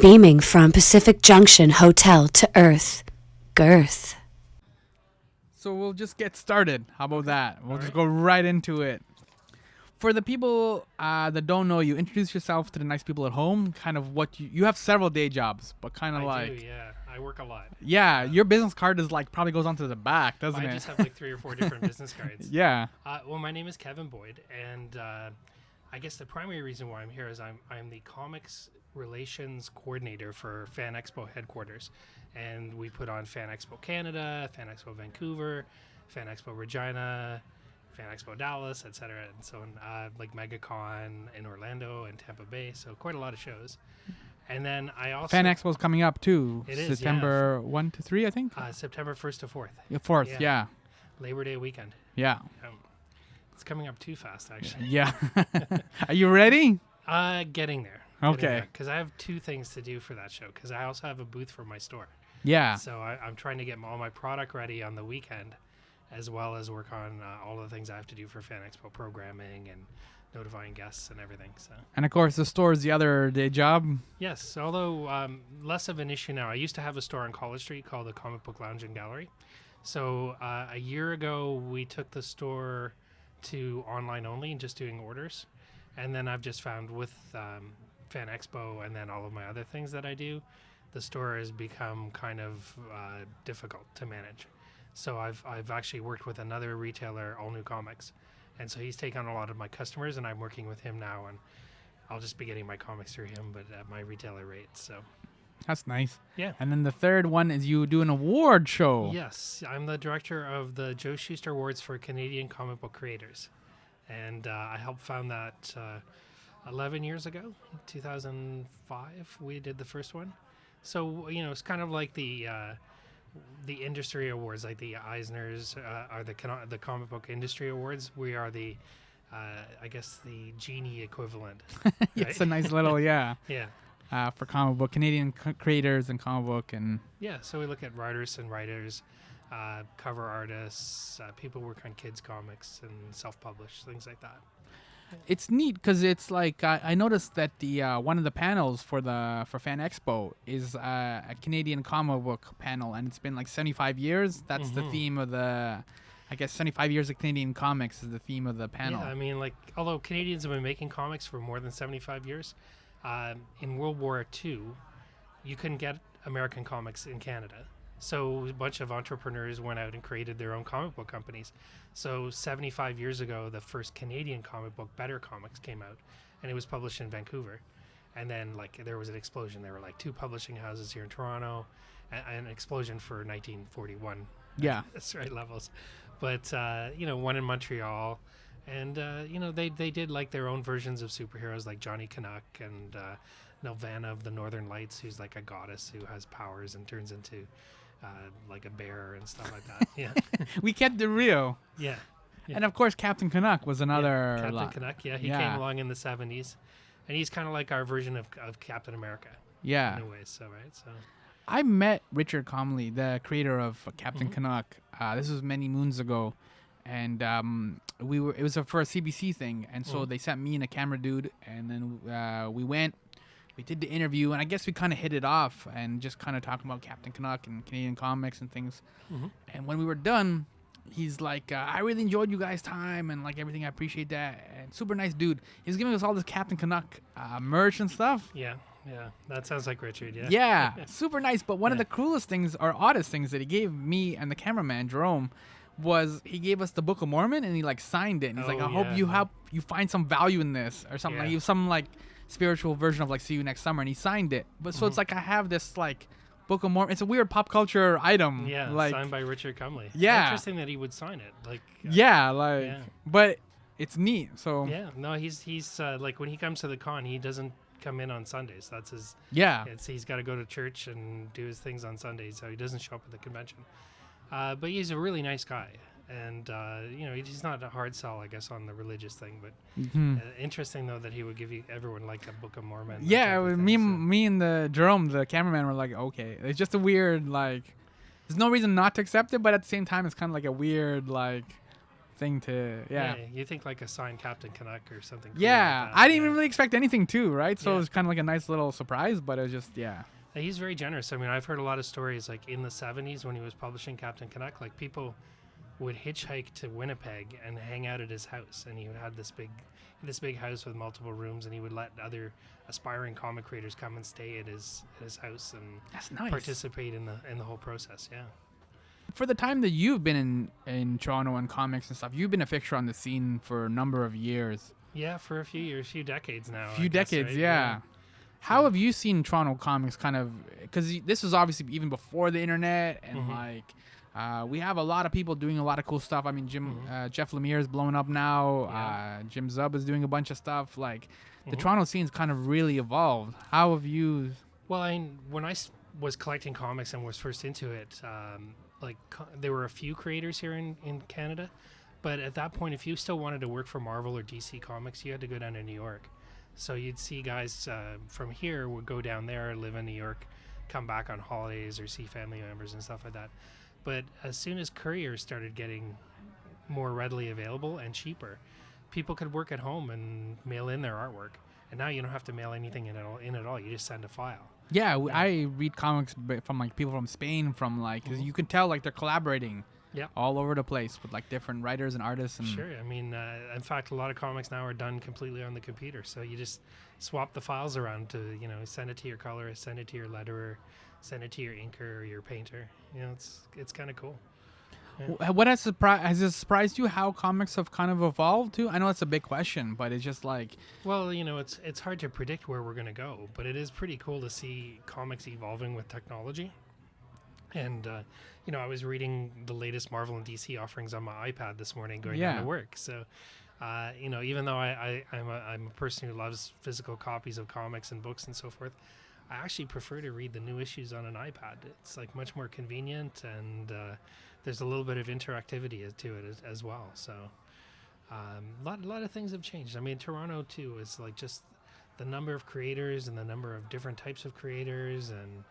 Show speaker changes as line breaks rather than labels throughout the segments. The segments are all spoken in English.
beaming from Pacific Junction Hotel to Earth. Girth.
So we'll just get started. How about that? We'll just go right into it. For the people that don't know you, introduce yourself to the nice people at home. Kind of what you have several day jobs, but kind of
I do, yeah. I work a lot.
Yeah, your business card is like probably goes onto the back, doesn't it?
I just have like 3 or 4 different business cards.
Yeah.
Well, my name is Kevin Boyd, and I guess the primary reason why I'm here is I'm the comics relations coordinator for Fan Expo headquarters, and we put on Fan Expo Canada, Fan Expo Vancouver, Fan Expo Regina, Fan Expo Dallas, etc. And so like MegaCon in Orlando and Tampa Bay, so quite a lot of shows. And then I also
Fan Expo's coming up too.
It is,
September 1 to 3, I think.
September 1st to 4th.
Yeah, 4th, yeah.
Labor Day weekend.
Yeah.
It's coming up too fast, actually.
Yeah. Are you ready?
Getting there.
Okay.
Because I have 2 things to do for that show. Because I also have a booth for my store.
Yeah.
So I'm trying to get all my product ready on the weekend, as well as work on all the things I have to do for Fan Expo programming and notifying guests and everything. So.
And of course, the store is the other day job.
Yes, although less of an issue now. I used to have a store on College Street called the Comic Book Lounge and Gallery. So a year ago, we took the store to online only and just doing orders. And then I've just found with Fan Expo and then all of my other things that I do, the store has become kind of difficult to manage. So I've actually worked with another retailer, All New Comics. And so he's taken on a lot of my customers, and I'm working with him now. And I'll just be getting my comics through him, but at my retailer rate. So
that's nice.
Yeah.
And then the third one is you do an award show.
Yes. I'm the director of the Joe Shuster Awards for Canadian comic book creators. And I helped found that 11 years ago, 2005, we did the first one. So, it's kind of like the industry awards, like the Eisners are the comic book industry awards. We are the, I guess, the Genie equivalent.
It's a nice little, yeah.
Yeah.
For comic book, Canadian creators and comic book. And
yeah, so we look at writers and writers, cover artists, people who work on kids' comics and self-publish, things like that.
It's neat because it's like I noticed that the one of the panels for Fan Expo is a Canadian comic book panel, and it's been like 75 years. That's the theme of the, I guess 75 years of Canadian comics is the theme of the panel.
Yeah, I mean, like, although Canadians have been making comics for more than 75 years, in World War II, you couldn't get American comics in Canada. So a bunch of entrepreneurs went out and created their own comic book companies. So 75 years ago, the first Canadian comic book, Better Comics, came out, and it was published in Vancouver. And then, like, there was an explosion. There were like 2 publishing houses here in Toronto, and an explosion for 1941.
Yeah,
that's right levels. But one in Montreal, and they did like their own versions of superheroes, like Johnny Canuck and Nelvana of the Northern Lights, who's like a goddess who has powers and turns into like a bear and stuff like that. Yeah.
We kept it real.
Yeah.
And of course, Captain Canuck was another.
Captain Canuck, he came along in the 70s, and he's kind of like our version of Captain America.
Yeah.
In a way, so right. So
I met Richard Comley, the creator of Captain Canuck. This was many moons ago, and it was for a CBC thing, and so they sent me and a camera dude, and then we went. We did the interview, and I guess we kind of hit it off and just kind of talking about Captain Canuck and Canadian comics and things. And when we were done, he's like, I really enjoyed you guys' time and like everything. I appreciate that. And super nice dude. He's giving us all this Captain Canuck merch and stuff.
Yeah. That sounds like Richard, yeah.
Yeah, super nice. But one of the coolest things or oddest things that he gave me and the cameraman, Jerome, was he gave us the Book of Mormon and he like signed it. And he's like, I hope you find some value in this or something. Like some like spiritual version of like see you next summer, and he signed it. But so it's like I have this like Book of Mormon. It's a weird pop culture item.
Yeah,
like,
signed by Richard Comley.
Yeah,
interesting that he would sign it. Like
but it's neat. So
yeah, no, he's like when he comes to the con, he doesn't come in on Sundays. That's his.
Yeah,
he's got to go to church and do his things on Sundays, so he doesn't show up at the convention. But he's a really nice guy. And, he's not a hard sell, I guess, on the religious thing. But interesting, though, that he would give everyone, like, the Book of Mormon.
Yeah, me and the Jerome, the cameraman, were like, okay. It's just a weird, like, there's no reason not to accept it, but at the same time, it's kind of like a weird, like, thing to
You think like a signed Captain Canuck or something. Cool
yeah.
like that.
I didn't even really expect anything too, right? So
Yeah.
it was kind of like a nice little surprise, but it was just
He's very generous. I mean, I've heard a lot of stories like in the 70s when he was publishing Captain Canuck, like people would hitchhike to Winnipeg and hang out at his house, and he would have this big house with multiple rooms, and he would let other aspiring comic creators come and stay at his house and
that's nice.
participate in the whole process. Yeah.
For the time that you've been in Toronto and comics and stuff, you've been a fixture on the scene for a number of years.
Yeah, for a few years, few decades now.
Few
I guess,
decades,
right?
yeah. How have you seen Toronto comics kind of, because this was obviously even before the internet, and we have a lot of people doing a lot of cool stuff. I mean, Jeff Lemire is blowing up now.
Yeah.
Jim Zub is doing a bunch of stuff. Like, the Toronto scene's kind of really evolved. How have you...
Well, when I was collecting comics and was first into it, there were a few creators here in Canada, but at that point, if you still wanted to work for Marvel or DC Comics, you had to go down to New York. So you'd see guys from here would go down there, live in New York, come back on holidays or see family members and stuff like that. But as soon as couriers started getting more readily available and cheaper, people could work at home and mail in their artwork. And now you don't have to mail anything in at all. You just send a file.
Yeah, I read comics from like people from Spain, from like, 'cause you can tell like they're collaborating all over the place with like different writers and artists. And
Sure. I mean, in fact, a lot of comics now are done completely on the computer. So you just swap the files around to, send it to your colorist, send it to your letterer, send it to your inker or your painter. It's kind of cool. Yeah.
What has it surprised you how comics have kind of evolved too? I know it's a big question, but it's just like...
Well, it's hard to predict where we're going to go, but it is pretty cool to see comics evolving with technology. And, I was reading the latest Marvel and DC offerings on my iPad this morning going down to work. So, even though I'm a person who loves physical copies of comics and books and so forth, I actually prefer to read the new issues on an iPad. It's like much more convenient, and there's a little bit of interactivity to it as well. So a lot of things have changed. I mean, Toronto too is like just the number of creators and the number of different types of creators, and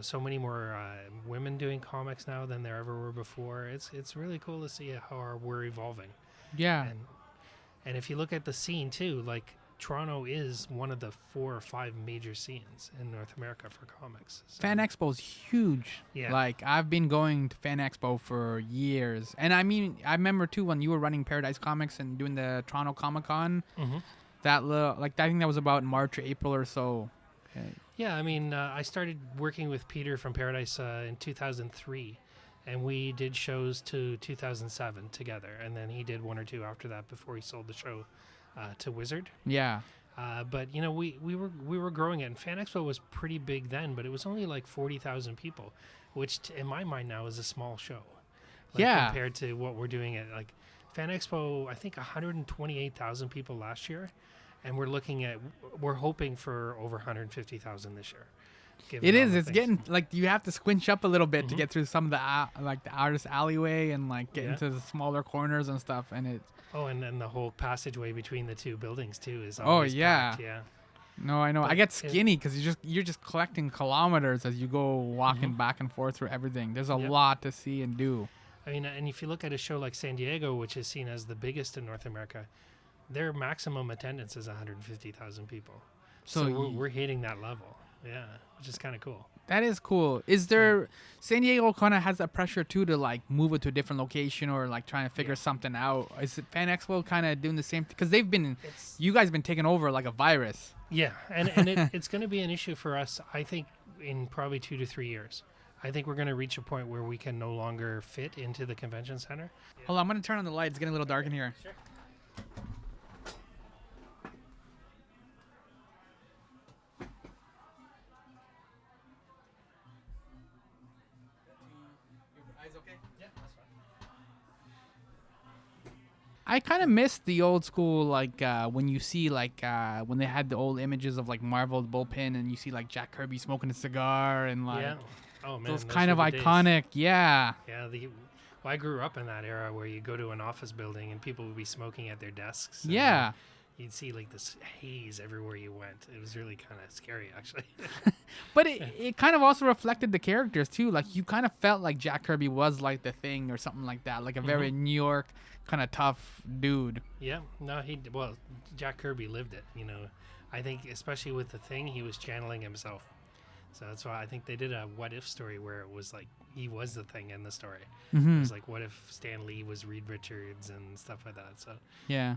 so many more women doing comics now than there ever were before. It's really cool to see how we're evolving.
Yeah.
And if you look at the scene too, like Toronto is one of the 4 or 5 major scenes in North America for comics. So.
Fan Expo is huge. Yeah. Like, I've been going to Fan Expo for years. And I mean, I remember too when you were running Paradise Comics and doing the Toronto Comic Con. That I think that was about March or April or so. Okay.
Yeah, I mean, I started working with Peter from Paradise in 2003. And we did shows to 2007 together. And then he did 1 or 2 after that before he sold the show to Wizard.
Yeah.
But we were growing it, and Fan Expo was pretty big then, but it was only like 40,000 people, which in my mind now is a small show. Compared to what we're doing at like Fan Expo, I think 128,000 people last year, and we're hoping for over 150,000 this year.
It's getting like you have to squinch up a little bit to get through some of the the artist alleyway and like get into the smaller corners and stuff, and it.
Oh, and then the whole passageway between the 2 buildings too is
always
packed, yeah.
No, I know. But I get skinny because you're just collecting kilometers as you go walking back and forth through everything. There's a lot to see and do.
I mean, and if you look at a show like San Diego, which is seen as the biggest in North America, their maximum attendance is 150,000 people. So we're hitting that level. Yeah, which is kind of cool.
That is cool. Is there San Diego kind of has that pressure too to like move it to a different location or like trying to figure something out? Is it Fan Expo kind of doing the same? Because you guys been taken over like a virus.
Yeah, and it's going to be an issue for us. I think in probably 2 to 3 years. I think we're going to reach a point where we can no longer fit into the convention center.
Hold on, I'm going to turn on the light. It's getting a little dark in here.
Sure.
I kind of miss the old school, like when you see like when they had the old images of like Marvel bullpen, and you see like Jack Kirby smoking a cigar and like those kind of iconic,
Yeah, I grew up in that era where you go to an office building and people would be smoking at their desks.
Yeah.
you'd see like this haze everywhere you went. It was really kind of scary, actually.
But it kind of also reflected the characters too. Like you kind of felt like Jack Kirby was like the Thing or something like that, like a very New York kind of tough dude.
Yeah, no, well, Jack Kirby lived it. I think especially with the Thing, he was channeling himself. So that's why I think they did a what if story where it was like he was the Thing in the story. It was like, what if Stan Lee was Reed Richards and stuff like that. So
Yeah.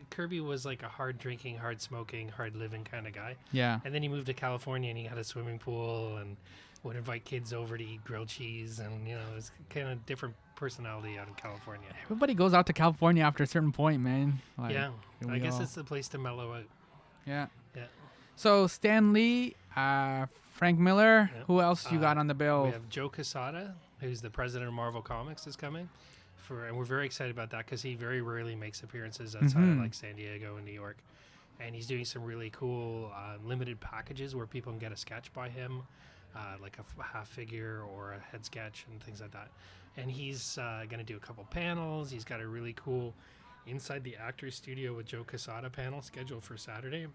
Kirby was like a hard drinking, hard smoking, hard living kind of guy.
Yeah.
And then he moved to California and he had a swimming pool and would invite kids over to eat grilled cheese, and it was kind of different personality out in California.
Everybody goes out to California after a certain point, man. Like,
Yeah, I guess it's the place to mellow out.
Yeah.
Yeah.
So Stan Lee, Frank Miller.
Yeah.
Who else you got on the bill?
We have Joe Quesada, who's the president of Marvel Comics, is coming. And we're very excited about that because he very rarely makes appearances outside of like San Diego and New York. And he's doing some really cool limited packages where people can get a sketch by him, like a half figure or a head sketch and things like that. And he's going to do a couple panels. He's got a really cool Inside the Actors Studio with Joe Quesada panel scheduled for Saturday.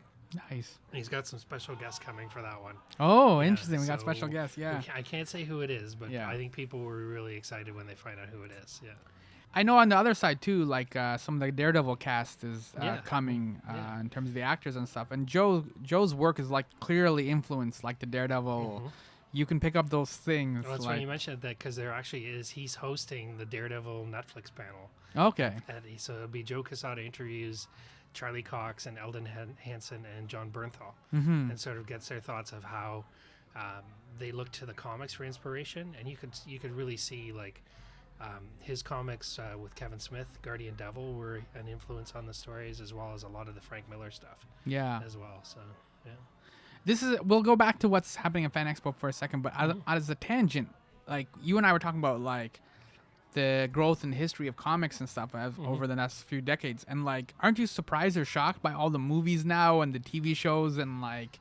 Nice.
And he's got some special guests coming for that one.
Oh,
Yeah,
interesting. We got
so
special guests. Yeah.
I can't say who it is, but
Yeah.
I think people were really excited when they find out who it is. Yeah.
I know on the other side too, like some of the Daredevil cast is
Yeah.
coming
Yeah.
in terms of the actors and stuff. And Joe's work is like clearly influenced like the Daredevil. You can pick up those things.
Well, that's
like,
funny you mentioned that because there actually is. He's hosting the Daredevil Netflix panel.
okay.
So it'll be Joe Quesada interviews Charlie Cox and Eldon Hansen and John Bernthal, and sort of gets their thoughts of how they look to the comics for inspiration. And you could really see like his comics with Kevin Smith, Guardian Devil, were an influence on the stories, as well as a lot of the Frank Miller stuff
Yeah.
as well. So yeah.
We'll go back to what's happening at Fan Expo for a second, but as a tangent, like you and I were talking about like the growth and history of comics and stuff over the next few decades, and like aren't you surprised or shocked by all the movies now and the TV shows and like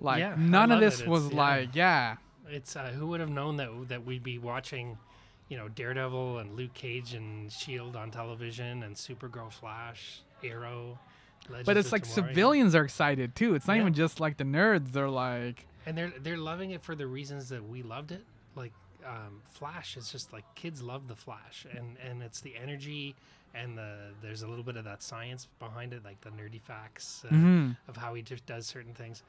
Yeah,
none
I
of
love
this
it.
was
It's It's who would have known that we'd be watching, Daredevil and Luke Cage and Shield on television and Supergirl, Flash, Arrow. Legends
but it's
of
like
Tomorrow.
civilians are excited too. It's not
Yeah.
even just like the nerds. They're like,
And they're loving it for the reasons that we loved it. Like Flash is just like kids love the Flash, and it's the energy and there's a little bit of that science behind it, like the nerdy facts of how he just does certain things.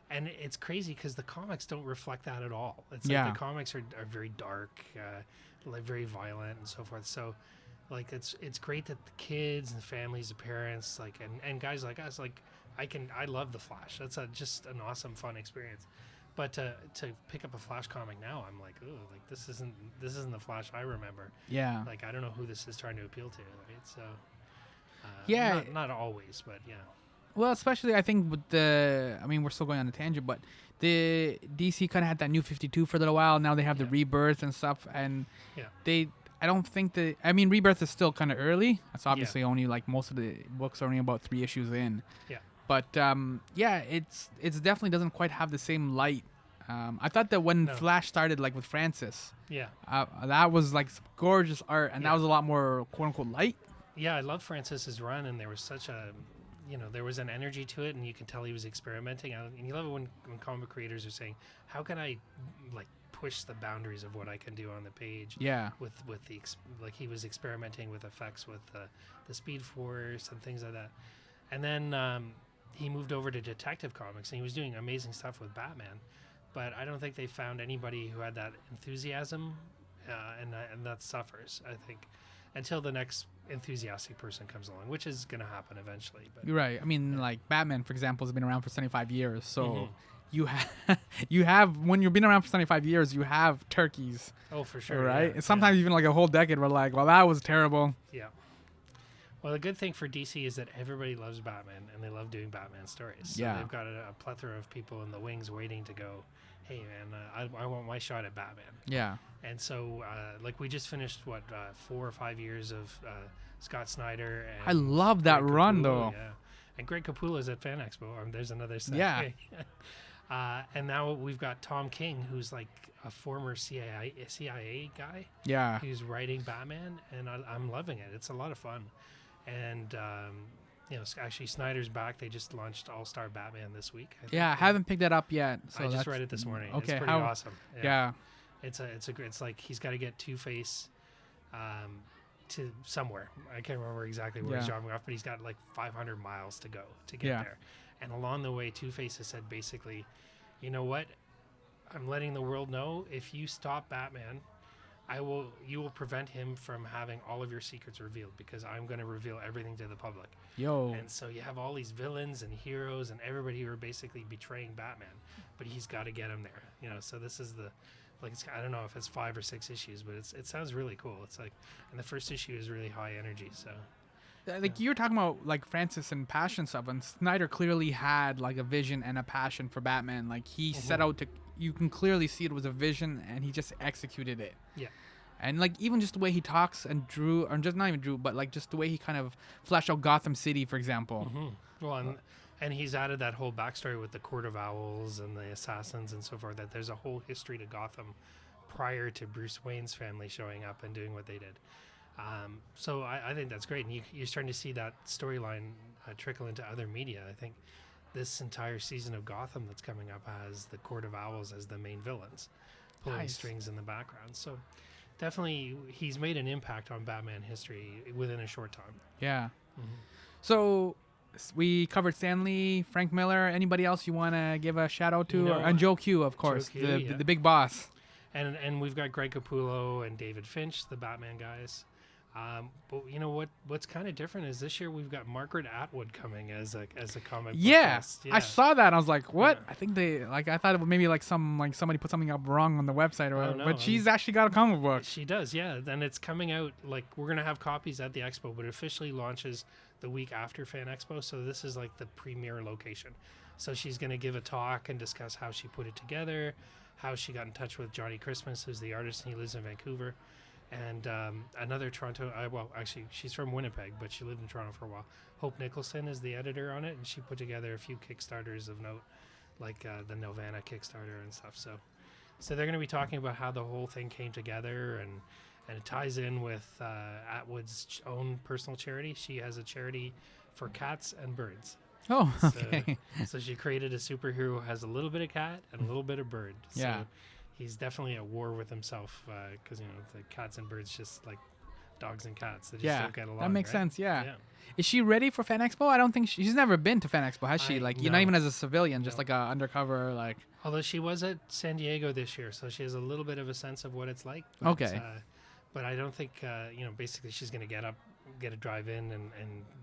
And it's crazy because the comics don't reflect that at all. It's like the comics are very dark, like very violent and so forth. So like it's great that the kids and the families, the parents, like and guys like us, like I love the Flash. That's just an awesome, fun experience. But to pick up a Flash comic now, I'm like, oh, like this isn't the Flash I remember.
yeah.
Like I don't know who this is trying to appeal to, right? So
Yeah.
not always, but yeah.
Well, especially I think with we're still going on a tangent, but the DC kind of had that New 52 for a little while. Now they have the Rebirth and stuff, and I don't think Rebirth is still kind of early. It's obviously only like most of the books are only about 3 issues in.
Yeah.
But it's definitely doesn't quite have the same light. I thought that when Flash started, like with Francis, that was like some gorgeous art, and that was a lot more quote unquote light.
Yeah, I love Francis's run, and there was such a, there was an energy to it, and you can tell he was experimenting. And you love it when comic creators are saying, "How can I, like, push the boundaries of what I can do on the page?"
Yeah.
With the like he was experimenting with effects with the Speed Force and things like that, and then he moved over to Detective Comics, and he was doing amazing stuff with Batman. But I don't think they found anybody who had that enthusiasm, and that suffers, I think, until the next enthusiastic person comes along, which is going to happen eventually. But
You're right. I mean, like Batman, for example, has been around for 75 years. So you have when you've been around for 75 years, you have turkeys.
Oh, for sure.
Right.
Yeah,
And sometimes even like a whole decade, we're like, well, that was terrible.
Yeah. Well, the good thing for DC is that everybody loves Batman, and they love doing Batman stories. So they've got a plethora of people in the wings waiting to go, hey, man, I want my shot at Batman.
Yeah.
And so, like, we just finished, 4 or 5 years of Scott Snyder. And
I love that
Greg
run,
Capullo,
though.
Yeah. And Greg Capullo's at Fan Expo. There's another set.
Yeah.
And now we've got Tom King, who's like a former CIA guy.
Yeah.
Who's writing Batman, and I'm loving it. It's a lot of fun. And actually Snyder's back. They just launched All-Star Batman this week. I think.
Yeah, I haven't picked that up yet. So
I just
that's-
read it this morning.
Okay,
It's pretty awesome.
Yeah.
It's like he's got to get Two-Face to somewhere. I can't remember exactly where he's dropping off, but he's got like 500 miles to go to get there. And along the way, Two-Face has said basically, you know what? I'm letting the world know if you stop Batman, you will prevent him from having all of your secrets revealed because I'm going to reveal everything to the public.
Yo.
And so you have all these villains and heroes and everybody who are basically betraying Batman, but he's got to get them there. So this is I don't know if it's 5 or 6 issues, but it sounds really cool. It's like, and the first issue is really high energy. So
Like you were talking about like Francis and passion stuff, and Snyder clearly had like a vision and a passion for Batman. Like he set out to, you can clearly see it was a vision, and he just executed it.
Yeah.
And like even just the way he talks and drew, or just not even drew, but like just the way he kind of fleshed out Gotham City, for example.
Well, and he's added that whole backstory with the Court of Owls and the assassins and so forth. That there's a whole history to Gotham prior to Bruce Wayne's family showing up and doing what they did. So I think that's great, and you're starting to see that storyline trickle into other media. I think this entire season of Gotham that's coming up has the Court of Owls as the main villains, pulling strings in the background. So definitely, he's made an impact on Batman history within a short time.
Yeah. So we covered Stanley, Frank Miller. Anybody else you want to give a shout out to? And Joe Q, of course, the big boss.
And we've got Greg Capullo and David Finch, the Batman guys. But you know what's kind of different is this year we've got Margaret Atwood coming as a comic book guest.
I saw that. I was like, what? I think I thought it was maybe like somebody put something up wrong on the website or whatever.
No,
but she's actually got a comic book.
She does, yeah. And it's coming out, like, we're going to have copies at the expo, but it officially launches the week after Fan Expo. So this is like the premiere location. So she's going to give a talk and discuss how she put it together, how she got in touch with Johnny Christmas, who's the artist, and he lives in Vancouver. And another Toronto, actually, she's from Winnipeg, but she lived in Toronto for a while. Hope Nicholson is the editor on it, and she put together a few Kickstarters of note, like the Nelvana Kickstarter and stuff. So they're going to be talking about how the whole thing came together, and it ties in with Atwood's own personal charity. She has a charity for cats and birds.
Oh, okay.
So she created a superhero who has a little bit of cat and a little bit of bird.
Yeah.
So he's definitely at war with himself because the cats and birds just like dogs and cats. They just don't get along.
That makes
right?
sense. Yeah. Is she ready for Fan Expo? I don't think she's never been to Fan Expo, has she? Like, not even as a civilian, just like a undercover, like.
Although she was at San Diego this year, so she has a little bit of a sense of what it's like. But,
okay.
But I don't think basically she's going to get a drive in and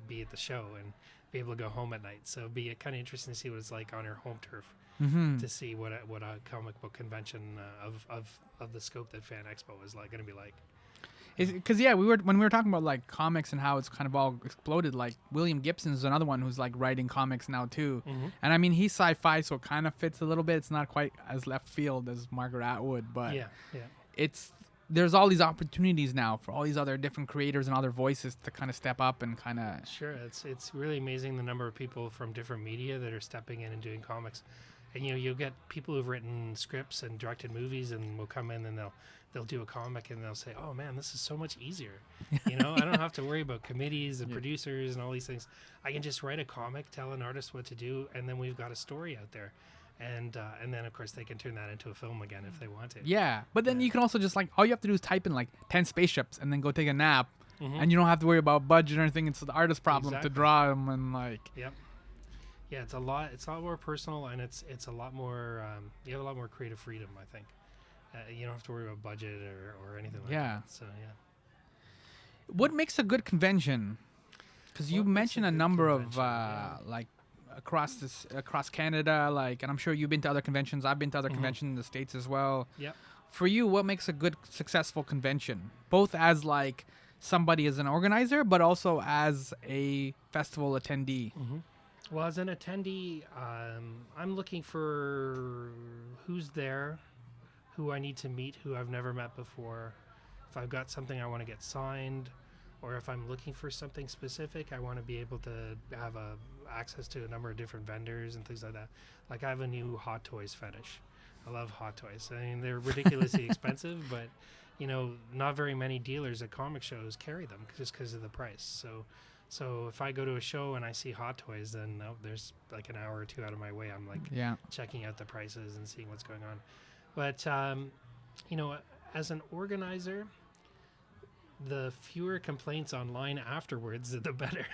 be at the show and be able to go home at night. So it'd be kind of interesting to see what it's like on her home turf. To see what a comic book convention of the scope that Fan Expo is like going to be like.
Because when we were talking about like comics and how it's kind of all exploded, like William Gibson's another one who's like writing comics now too, and I mean he's sci-fi, so it kind of fits a little bit. It's not quite as left field as Margaret Atwood, but there's all these opportunities now for all these other different creators and other voices to kind of step up and kind of.
Sure, it's really amazing the number of people from different media that are stepping in and doing comics. And you'll get people who've written scripts and directed movies and will come in and they'll do a comic and they'll say, oh man, this is so much easier. I don't have to worry about committees and producers and all these things. I can just write a comic, tell an artist what to do, and then we've got a story out there. And then of course they can turn that into a film again if they want to.
Yeah, but then you can also just like all you have to do is type in like 10 spaceships and then go take a nap, and you don't have to worry about budget or anything. It's the artist's problem to draw them and like.
Yep. Yeah, it's a lot more personal, and it's a lot more. You have a lot more creative freedom, I think. You don't have to worry about budget or anything like that. So
What makes a good convention? Because you mentioned a number of like across Canada, like, and I'm sure you've been to other conventions. I've been to other conventions in the States as well.
Yep.
For you, what makes a good, successful convention? Both as like somebody as an organizer, but also as a festival attendee.
Well, as an attendee, I'm looking for who's there, who I need to meet, who I've never met before. If I've got something I want to get signed, or if I'm looking for something specific, I want to be able to have access to a number of different vendors and things like that. Like I have a new hot toys fetish. I love hot toys. I mean, they're ridiculously expensive, but not very many dealers at comic shows carry them just because of the price. So So if I go to a show and I see Hot Toys, then there's like an hour or two out of my way. I'm like
Yeah.
checking out the prices and seeing what's going on. But as an organizer, the fewer complaints online afterwards, the better.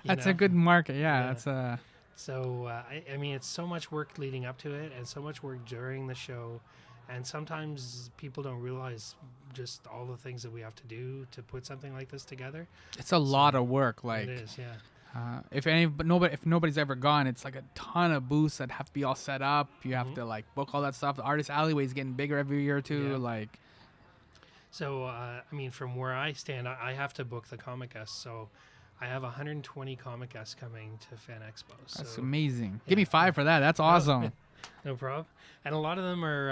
That's a good market. Yeah. That's
So, I mean, it's so much work leading up to it and so much work during the show. And sometimes people don't realize just all the things that we have to do to put something like this together.
it's a lot of work. Like,
It is, yeah.
if nobody's ever gone, it's like a ton of booths that have to be all set up. You have to like book all that stuff. The artist alleyway is getting bigger every year too.
Yeah.
Like,
So, I mean, from where I stand, I have to book the comic guests. So I have 120 comic guests coming to Fan Expo.
that's
So,
amazing.
yeah.
Give me 5 for that. That's awesome.
no problem. And a lot of them are,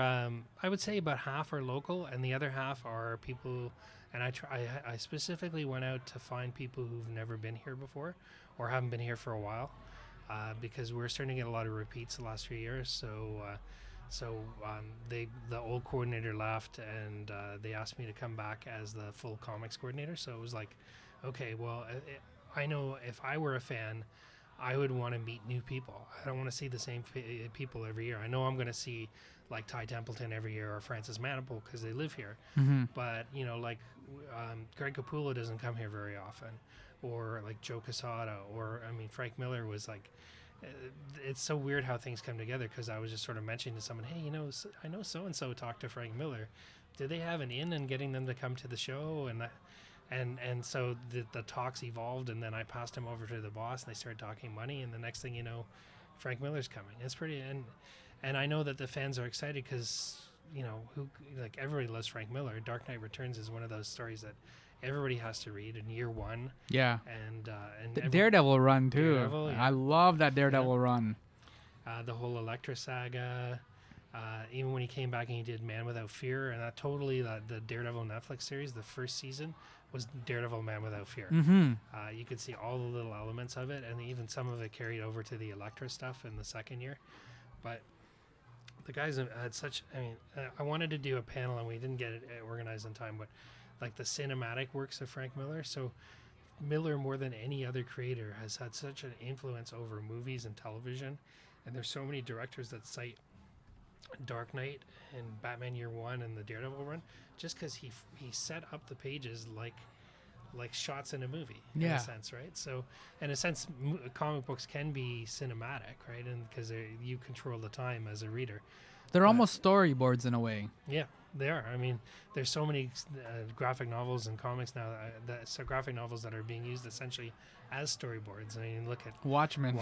I would say about half are local, and the other half are people. And I specifically went out to find people who've never been here before or haven't been here for a while, because we're starting to get a lot of repeats the last few years. So the old coordinator left, and they asked me to come back as the full comics coordinator. So it was like, okay, well, I know if I were a fan, I would want to meet new people. I don't want to see the same people every year. I know I'm going to see like Ty Templeton every year or Francis Maniple because they live here. But, like Greg Capullo doesn't come here very often, or like Joe Quesada, or, I mean, Frank Miller was like, it's so weird how things come together, because I was just sort of mentioning to someone, hey, I know so-and-so talked to Frank Miller. Did they have an in getting them to come to the show? And so the talks evolved, and then I passed him over to the boss, and they started talking money, and the next thing you know, Frank Miller's coming. It's pretty, and I know that the fans are excited because, everybody loves Frank Miller. Dark Knight Returns is one of those stories that everybody has to read in year one.
Yeah.
And
The Daredevil run too.
Daredevil, yeah.
I love that Daredevil run.
The whole Elektra saga, even when he came back and he did Man Without Fear, and the Daredevil Netflix series, the first season was Daredevil Man Without Fear. You could see all the little elements of it, and even some of it carried over to the Elektra stuff in the second year. But the guys had such, I wanted to do a panel and we didn't get it organized in time, but like the cinematic works of Frank Miller. So Miller, more than any other creator, has had such an influence over movies and television. And there's so many directors that cite Dark Knight and Batman Year One and the Daredevil run, just because he set up the pages like shots in a movie, in a sense, right? So, in a sense, comic books can be cinematic, right? And because you control the time as a reader.
They're almost storyboards in a way.
Yeah, they are. I mean, there's so many graphic novels and comics now, graphic novels that are being used essentially as storyboards. I mean, look at
Watchmen.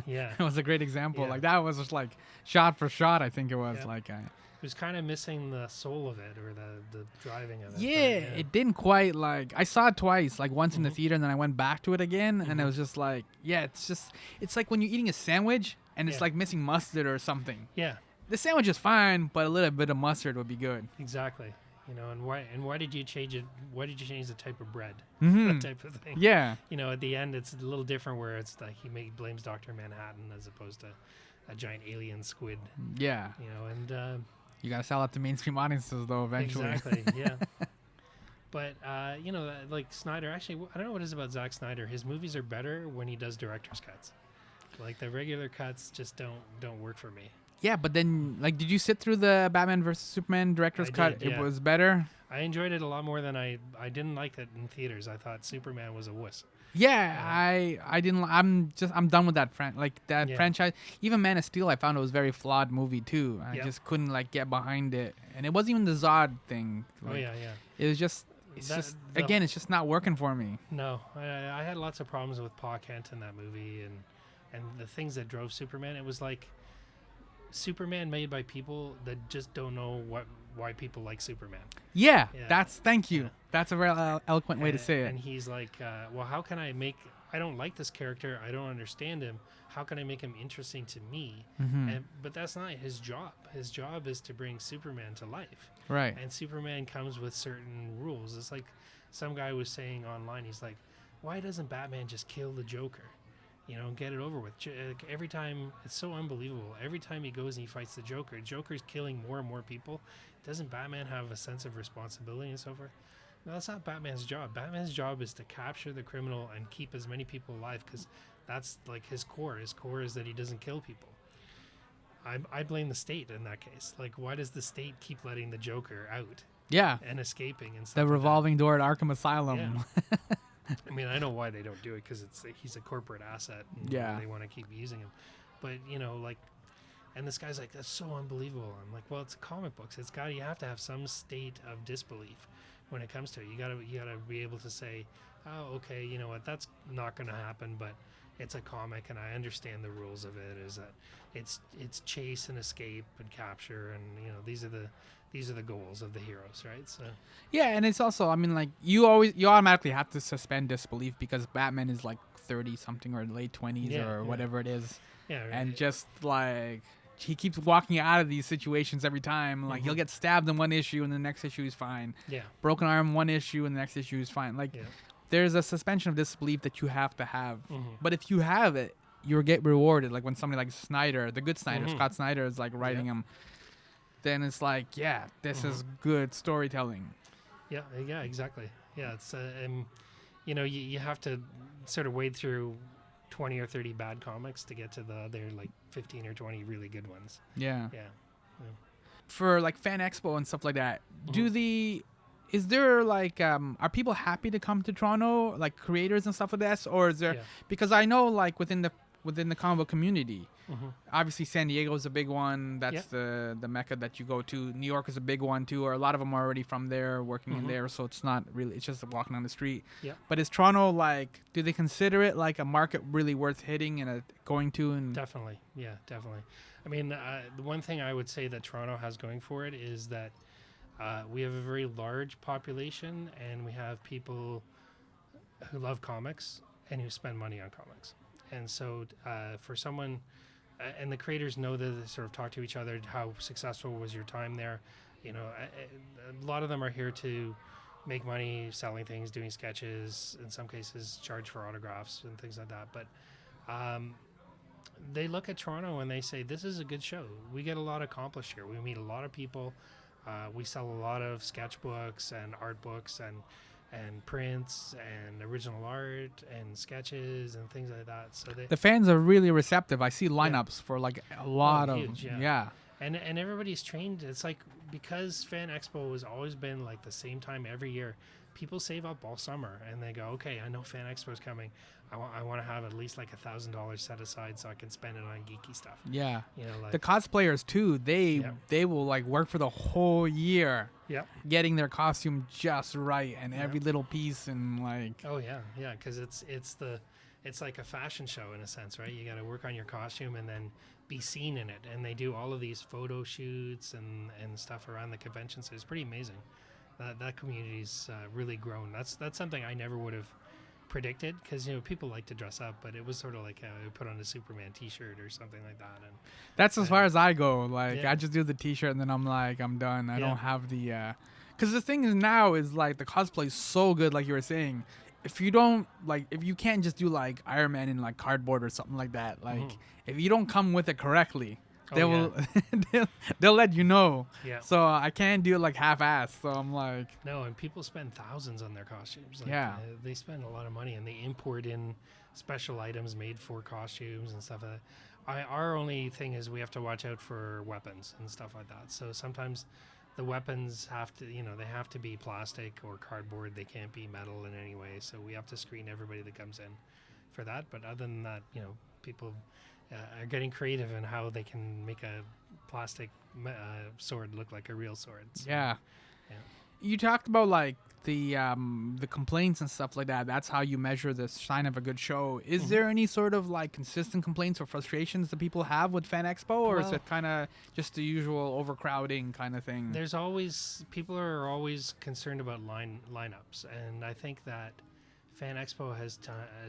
Yeah.
It was a great example.
Yeah.
Like, that was just like shot for shot, I think it was.
Yeah. It was kind of missing the soul of it, or the driving of it.
Yeah,
but,
it didn't quite, like, I saw it twice, like once in the theater, and then I went back to it again, and it was just like, it's like when you're eating a sandwich and it's like missing mustard or something.
Yeah.
The sandwich is fine, but a little bit of mustard would be good.
Exactly. And why did you change it? Why did you change the type of bread?
Mm-hmm.
That type of thing.
Yeah.
At the end, it's a little different, where it's like he blames Dr. Manhattan as opposed to a giant alien squid.
Yeah.
And
you gotta sell it to mainstream audiences, though, eventually.
Exactly. Yeah. But like Snyder, actually, I don't know what it is about Zack Snyder. His movies are better when he does director's cuts. Like the regular cuts just don't work for me.
Yeah, but then, like, did you sit through the Batman vs Superman director's cut?
Did, yeah.
It was better.
I enjoyed it a lot more than I didn't like it in theaters. I thought Superman was a wuss.
Yeah, I didn't. I'm done with that franchise. Even Man of Steel, I found it was a very flawed movie too. I just couldn't like get behind it, and it wasn't even the Zod thing. Like, it was just. It's just not working for me.
No, I had lots of problems with Pa Kent in that movie, and the things that drove Superman. It was like Superman made by people that just don't know why people like Superman.
Yeah. Thank you.
Yeah.
That's a very eloquent way to say it.
And he's like, well, how can I don't like this character. I don't understand him. How can I make him interesting to me?
Mm-hmm.
But that's not his job. His job is to bring Superman to life.
Right.
And Superman comes with certain rules. It's like some guy was saying online, he's like, why doesn't Batman just kill the Joker? Get it over with. Every time, it's so unbelievable. Every time he goes and he fights the Joker's killing more and more people. Doesn't Batman have a sense of responsibility and so forth? No, that's not Batman's job. Batman's job is to capture the criminal and keep as many people alive, because that's like his core. His core is that he doesn't kill people. I blame the state in that case. Like, why does the state keep letting the Joker out
Yeah.
and escaping and stuff?
The
like
revolving door at Arkham Asylum.
Yeah. I mean, I know why they don't do it, because he's a corporate asset. And
Yeah.
they want to keep using him. But like, and this guy's like, that's so unbelievable. I'm like, well, it's comic books. You have to have some state of disbelief when it comes to it. You gotta be able to say, oh, okay, you know what, that's not going to happen, but it's a comic, and I understand the rules of it. Is that it's chase and escape and capture, and these are the goals of the heroes, right? So
Yeah, and it's also, I mean, like, you automatically have to suspend disbelief because Batman is like 30 something or late 20s or whatever it is.
Yeah, right.
And just like he keeps walking out of these situations every time. Like he'll get stabbed in one issue and the next issue is fine.
Yeah.
Broken arm one issue and the next issue is fine. Like there's a suspension of disbelief that you have to have. But if you have it, you'll get rewarded. Like when somebody like Snyder, the good Snyder, Scott Snyder is like writing him, then it's like, yeah, this is good storytelling.
Yeah, exactly. Yeah, it's you have to sort of wade through 20 or 30 bad comics to get to the other like 15 or 20 really good ones.
Yeah.
Yeah.
For like Fan Expo and stuff like that, is there like are people happy to come to Toronto, like creators and stuff like that, or is there because I know like within the comic book community, obviously San Diego is a big one. That's the mecca that you go to. New York is a big one too, or a lot of them are already from there, working in there, so it's not really, it's just walking on the street.
Yeah.
But is Toronto, like, do they consider it like a market really worth hitting and going to? And
Definitely. Yeah, definitely. I mean, the one thing I would say that Toronto has going for it is that we have a very large population, and we have people who love comics and who spend money on comics. And so for someone, and the creators know that they sort of talk to each other, how successful was your time there? A lot of them are here to make money selling things, doing sketches, in some cases charge for autographs and things like that. But they look at Toronto and they say, this is a good show. We get a lot accomplished here. We meet a lot of people. We sell a lot of sketchbooks and art books and prints and original art and sketches and things like that. So
the fans are really receptive. I see lineups for like a lot of
huge, and everybody's trained. It's like, because Fan Expo has always been like the same time every year, people save up all summer and they go, okay, I know Fan Expo is coming. I want to have at least like $1,000 set aside so I can spend it on geeky stuff.
Yeah.
Like
the cosplayers too, they will like work for the whole year.
Yeah.
Getting their costume just right and every little piece and like.
Oh yeah, because it's like a fashion show in a sense, right? You got to work on your costume and then be seen in it, and they do all of these photo shoots and stuff around the convention. So it's pretty amazing. That community's really grown. That's something I never would have predicted, because people like to dress up, but it was sort of like put on a Superman t-shirt or something like that. And
that's as far as I go. Like I just do the t-shirt and then I'm like, I'm done. I don't have the because the thing is now is like the cosplay is so good, like you were saying. If you can't just do like Iron Man in like cardboard or something like that, like if you don't come with it correctly, they'll let you know.
Yeah.
So I can't do it like half-assed. So I'm like,
no, and people spend thousands on their costumes. Like, they spend a lot of money, and they import in special items made for costumes and stuff like that. Our only thing is we have to watch out for weapons and stuff like that. So sometimes the weapons have to, they have to be plastic or cardboard. They can't be metal in any way. So we have to screen everybody that comes in for that. But other than that, people are getting creative in how they can make a plastic sword look like a real sword. So,
yeah. You talked about like the complaints and stuff like that. That's how you measure the sign of a good show. Is there any sort of like consistent complaints or frustrations that people have with Fan Expo, or is it kind of just the usual overcrowding kind of thing?
People are always concerned about lineups, and I think that Fan Expo has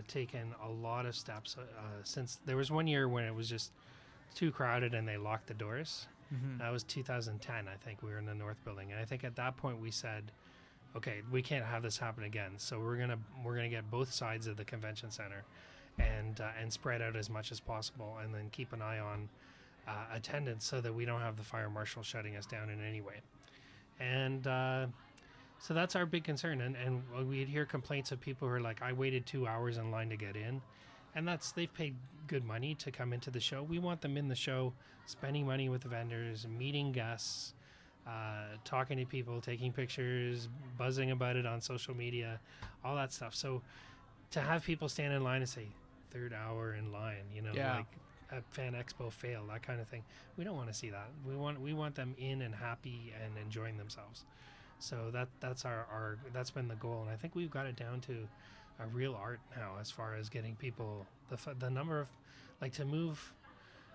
taken a lot of steps since there was one year when it was just too crowded and they locked the doors. That was 2010, I think. We were in the North Building, and I think at that point we said, okay, we can't have this happen again. So we're gonna get both sides of the convention center, and spread out as much as possible, and then keep an eye on attendance so that we don't have the fire marshal shutting us down in any way. And So that's our big concern, and we'd hear complaints of people who are like, I waited 2 hours in line to get in, and they've paid good money to come into the show. We want them in the show, spending money with the vendors, meeting guests, talking to people, taking pictures, buzzing about it on social media, all that stuff. So to have people stand in line and say, third hour in line, like at Fan Expo fail, that kind of thing. We don't want to see that. We want them in and happy and enjoying themselves. So that's that's been the goal, and I think we've got it down to a real art now as far as getting people the number of to move.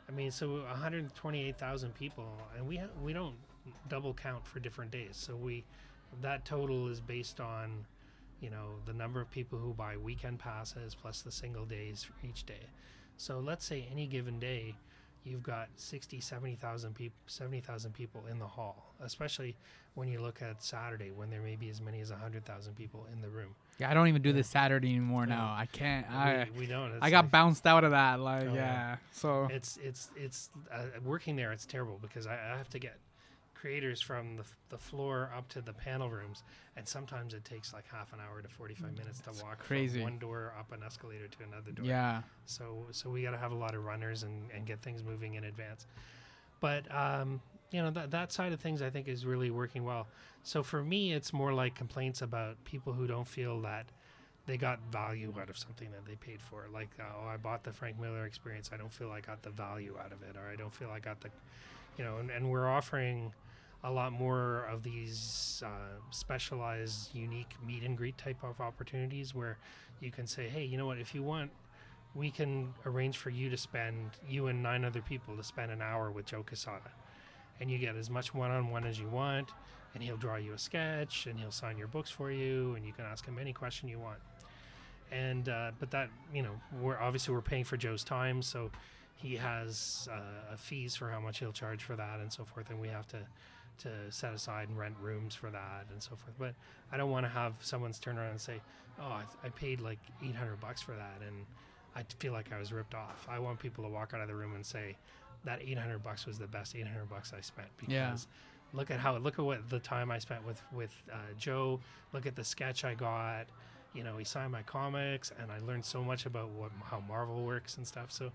I mean, so 128,000 people, and we don't double count for different days. So that total is based on the number of people who buy weekend passes plus the single days for each day. So let's say any given day you've got 70,000 people in the hall, especially when you look at Saturday when there may be as many as 100,000 people in the room.
Yeah, I don't even do this Saturday anymore now. I can't.
We don't.
I got bounced out of that. So
it's working there. It's terrible because I have to get creators from the floor up to the panel rooms, and sometimes it takes like half an hour to 45 minutes to walk from one door up an escalator to another door.
Yeah.
So we got to have a lot of runners and get things moving in advance. But that side of things I think is really working well. So for me, it's more like complaints about people who don't feel that they got value out of something that they paid for. Like, I bought the Frank Miller experience. I don't feel I got the value out of it, or I don't feel I got the, and we're offering a lot more of these specialized, unique meet and greet type of opportunities where you can say, hey, you know what, if you want, we can arrange for you and 9 other people to spend an hour with Joe Quesada. And you get as much one-on-one as you want, and he'll draw you a sketch, and he'll sign your books for you, and you can ask him any question you want. And but that, we're paying for Joe's time, so he has fees for how much he'll charge for that and so forth, and we have to set aside and rent rooms for that and so forth. But I don't want to have someone's turn around and say, oh, I paid like $800 for that, and I feel like I was ripped off. I want people to walk out of the room and say, that $800 was the best $800 I spent, because look at what the time I spent with Joe. Look at the sketch I got. He signed my comics, and I learned so much about how Marvel works and stuff. So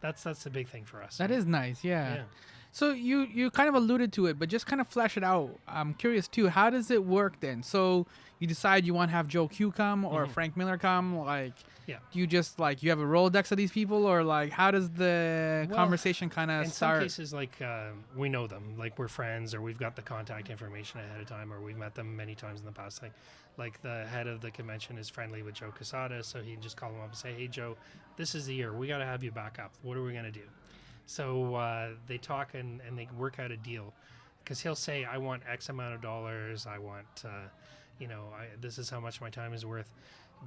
that's the big thing for us.
That is nice, yeah. So you kind of alluded to it, but just kind of flesh it out. I'm curious too. How does it work then? So you decide you want to have Joe Q come or Frank Miller come, do you just you have a Rolodex of these people, or how does the conversation kind of start?
In some cases, we know them, we're friends, or we've got the contact information ahead of time, or we've met them many times in the past. Like the head of the convention is friendly with Joe Quesada, so he can just call him up and say, hey Joe, this is the year, we got to have you back up. What are we going to do? So they talk and they work out a deal, because he'll say, I want X amount of dollars, I want this is how much my time is worth.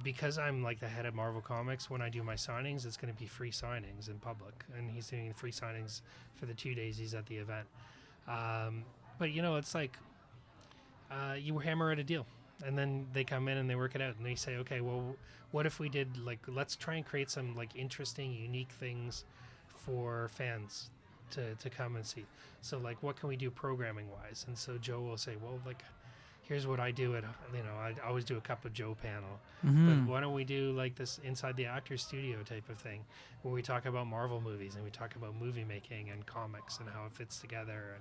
Because I'm the head of Marvel Comics, when I do my signings, it's going to be free signings in public, and he's doing free signings for the 2 days he's at the event. But it's you hammer out a deal, and then they come in and they work it out, and they say, okay, well, what if we did let's try and create some interesting, unique things for fans to come and see. So what can we do programming wise? And so Joe will say, well, here's what I do I always do a Cup of Joe panel. But why don't we do this inside the actor's studio type of thing, where we talk about Marvel movies and we talk about movie making and comics and how it fits together,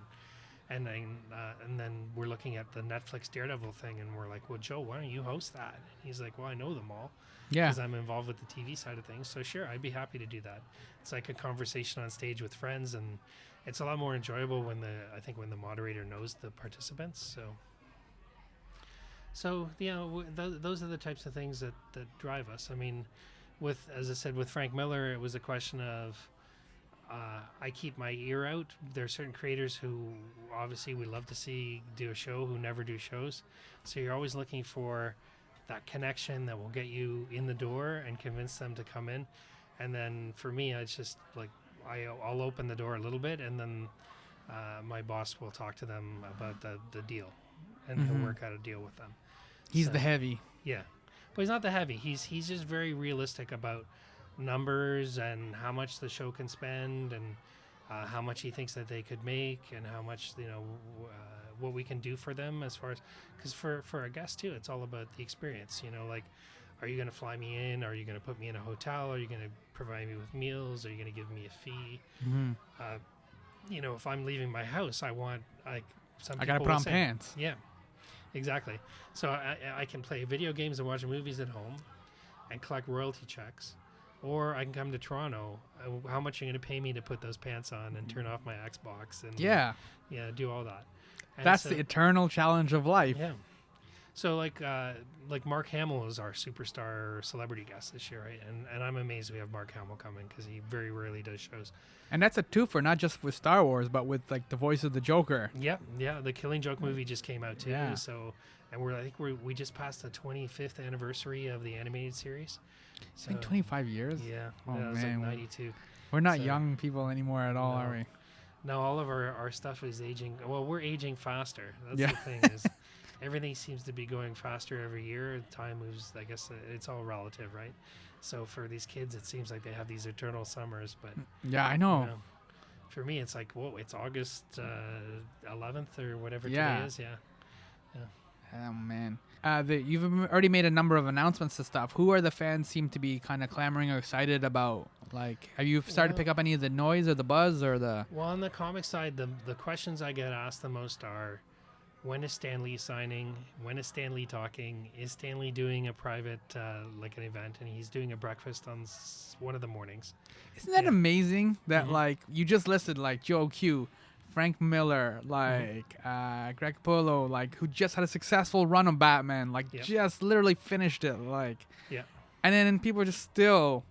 and then we're looking at the Netflix Daredevil thing, and we're like, well, Joe, why don't you host that? And he's like, well, I know them all, because I'm involved with the TV side of things, so sure, I'd be happy to do that. It's like a conversation on stage with friends, and it's a lot more enjoyable when the moderator knows the participants. So those are the types of things that drive us. I mean, as I said, with Frank Miller, it was a question of I keep my ear out. There are certain creators who obviously we love to see do a show who never do shows. So you're always looking for that connection that will get you in the door and convince them to come in. And then for me, it's just I'll open the door a little bit, and then my boss will talk to them about the deal, and he'll work out a deal with them.
He's the heavy.
Yeah. But he's not the heavy. He's just very realistic about numbers and how much the show can spend, and how much he thinks that they could make, and how much what we can do for them as far as, because for a guest too, it's all about the experience. You know, like, are you going to fly me in? Are you going to put me in a hotel? Are you going to provide me with meals? Are you going to give me a fee?
Mm-hmm.
You know, if I'm leaving my house, I want, like, some
I gotta
people
put
will
on
say-
pants.
Yeah, exactly. So I can play video games and watch movies at home and collect royalty checks, or I can come to Toronto. How much are you going to pay me to put those pants on and turn off my Xbox and
Yeah.
do all that? And
That's
so-
the eternal challenge of life.
yeah. So like Mark Hamill is our superstar celebrity guest this year, right? And I'm amazed we have Mark Hamill coming because he very rarely does shows.
And that's a twofer, not just with Star Wars, but with like the voice of the Joker.
Yeah. The Killing Joke movie just came out too.
Yeah.
So, and I think we just passed the 25th anniversary of the animated series.
It's been 25 years.
Yeah.
Oh,
that was
man.
like 92.
We're not
So-
young people anymore at all,
No.
are we?
No, all of our stuff is aging. Well, we're aging faster. That's
Yeah.
the thing is, everything seems to be going faster every year. Time moves. I guess it's all relative, right? So for these kids, it seems like they have these eternal summers. But
Yeah, I know.
you know, for me, it's like, whoa, it's August 11th or whatever
Yeah.
today is. Yeah.
Oh man. You've already made a number of announcements and stuff. Who are the fans seem to be kind of clamoring or excited about? Like, have you started to pick up any of the noise or the buzz or the?
Well, on the comic side, the questions I get asked the most are, when is Stan Lee signing? When is Stan Lee talking? Is Stan Lee doing a private, like an event? And he's doing a breakfast on one of the mornings.
Isn't that
Yeah.
amazing that
Mhm.
like you just listed like Joe Q, Frank Miller, like Greg Capullo, like who just had a successful run on Batman, like
Yep.
just literally finished it, like.
Yeah.
And then people are just still,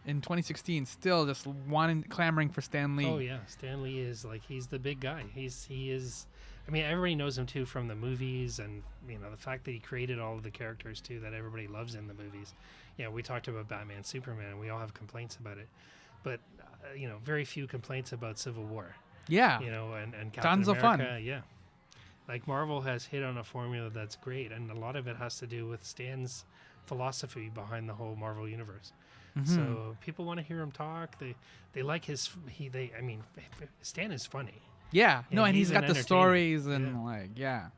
in 2016, still just clamoring for Stan Lee.
Oh yeah, Stan Lee is like, he's the big guy. He is. I mean, everybody knows him too from the movies, and you know the fact that he created all of the characters too that everybody loves in the movies. Yeah, we talked about Batman, Superman. We all have complaints about it, but you know, very few complaints about Civil War.
Yeah.
You know, and Captain
Tons of fun.
America, yeah. Like Marvel has hit on a formula that's great, and a lot of it has to do with Stan's philosophy behind the whole Marvel universe.
Mhm.
So people want to hear him talk. They like his. I mean, Stan is funny.
Yeah, no,
Yeah,
and he's
he's
got
an
the
entertainer.
stories and
Yeah.
like, yeah,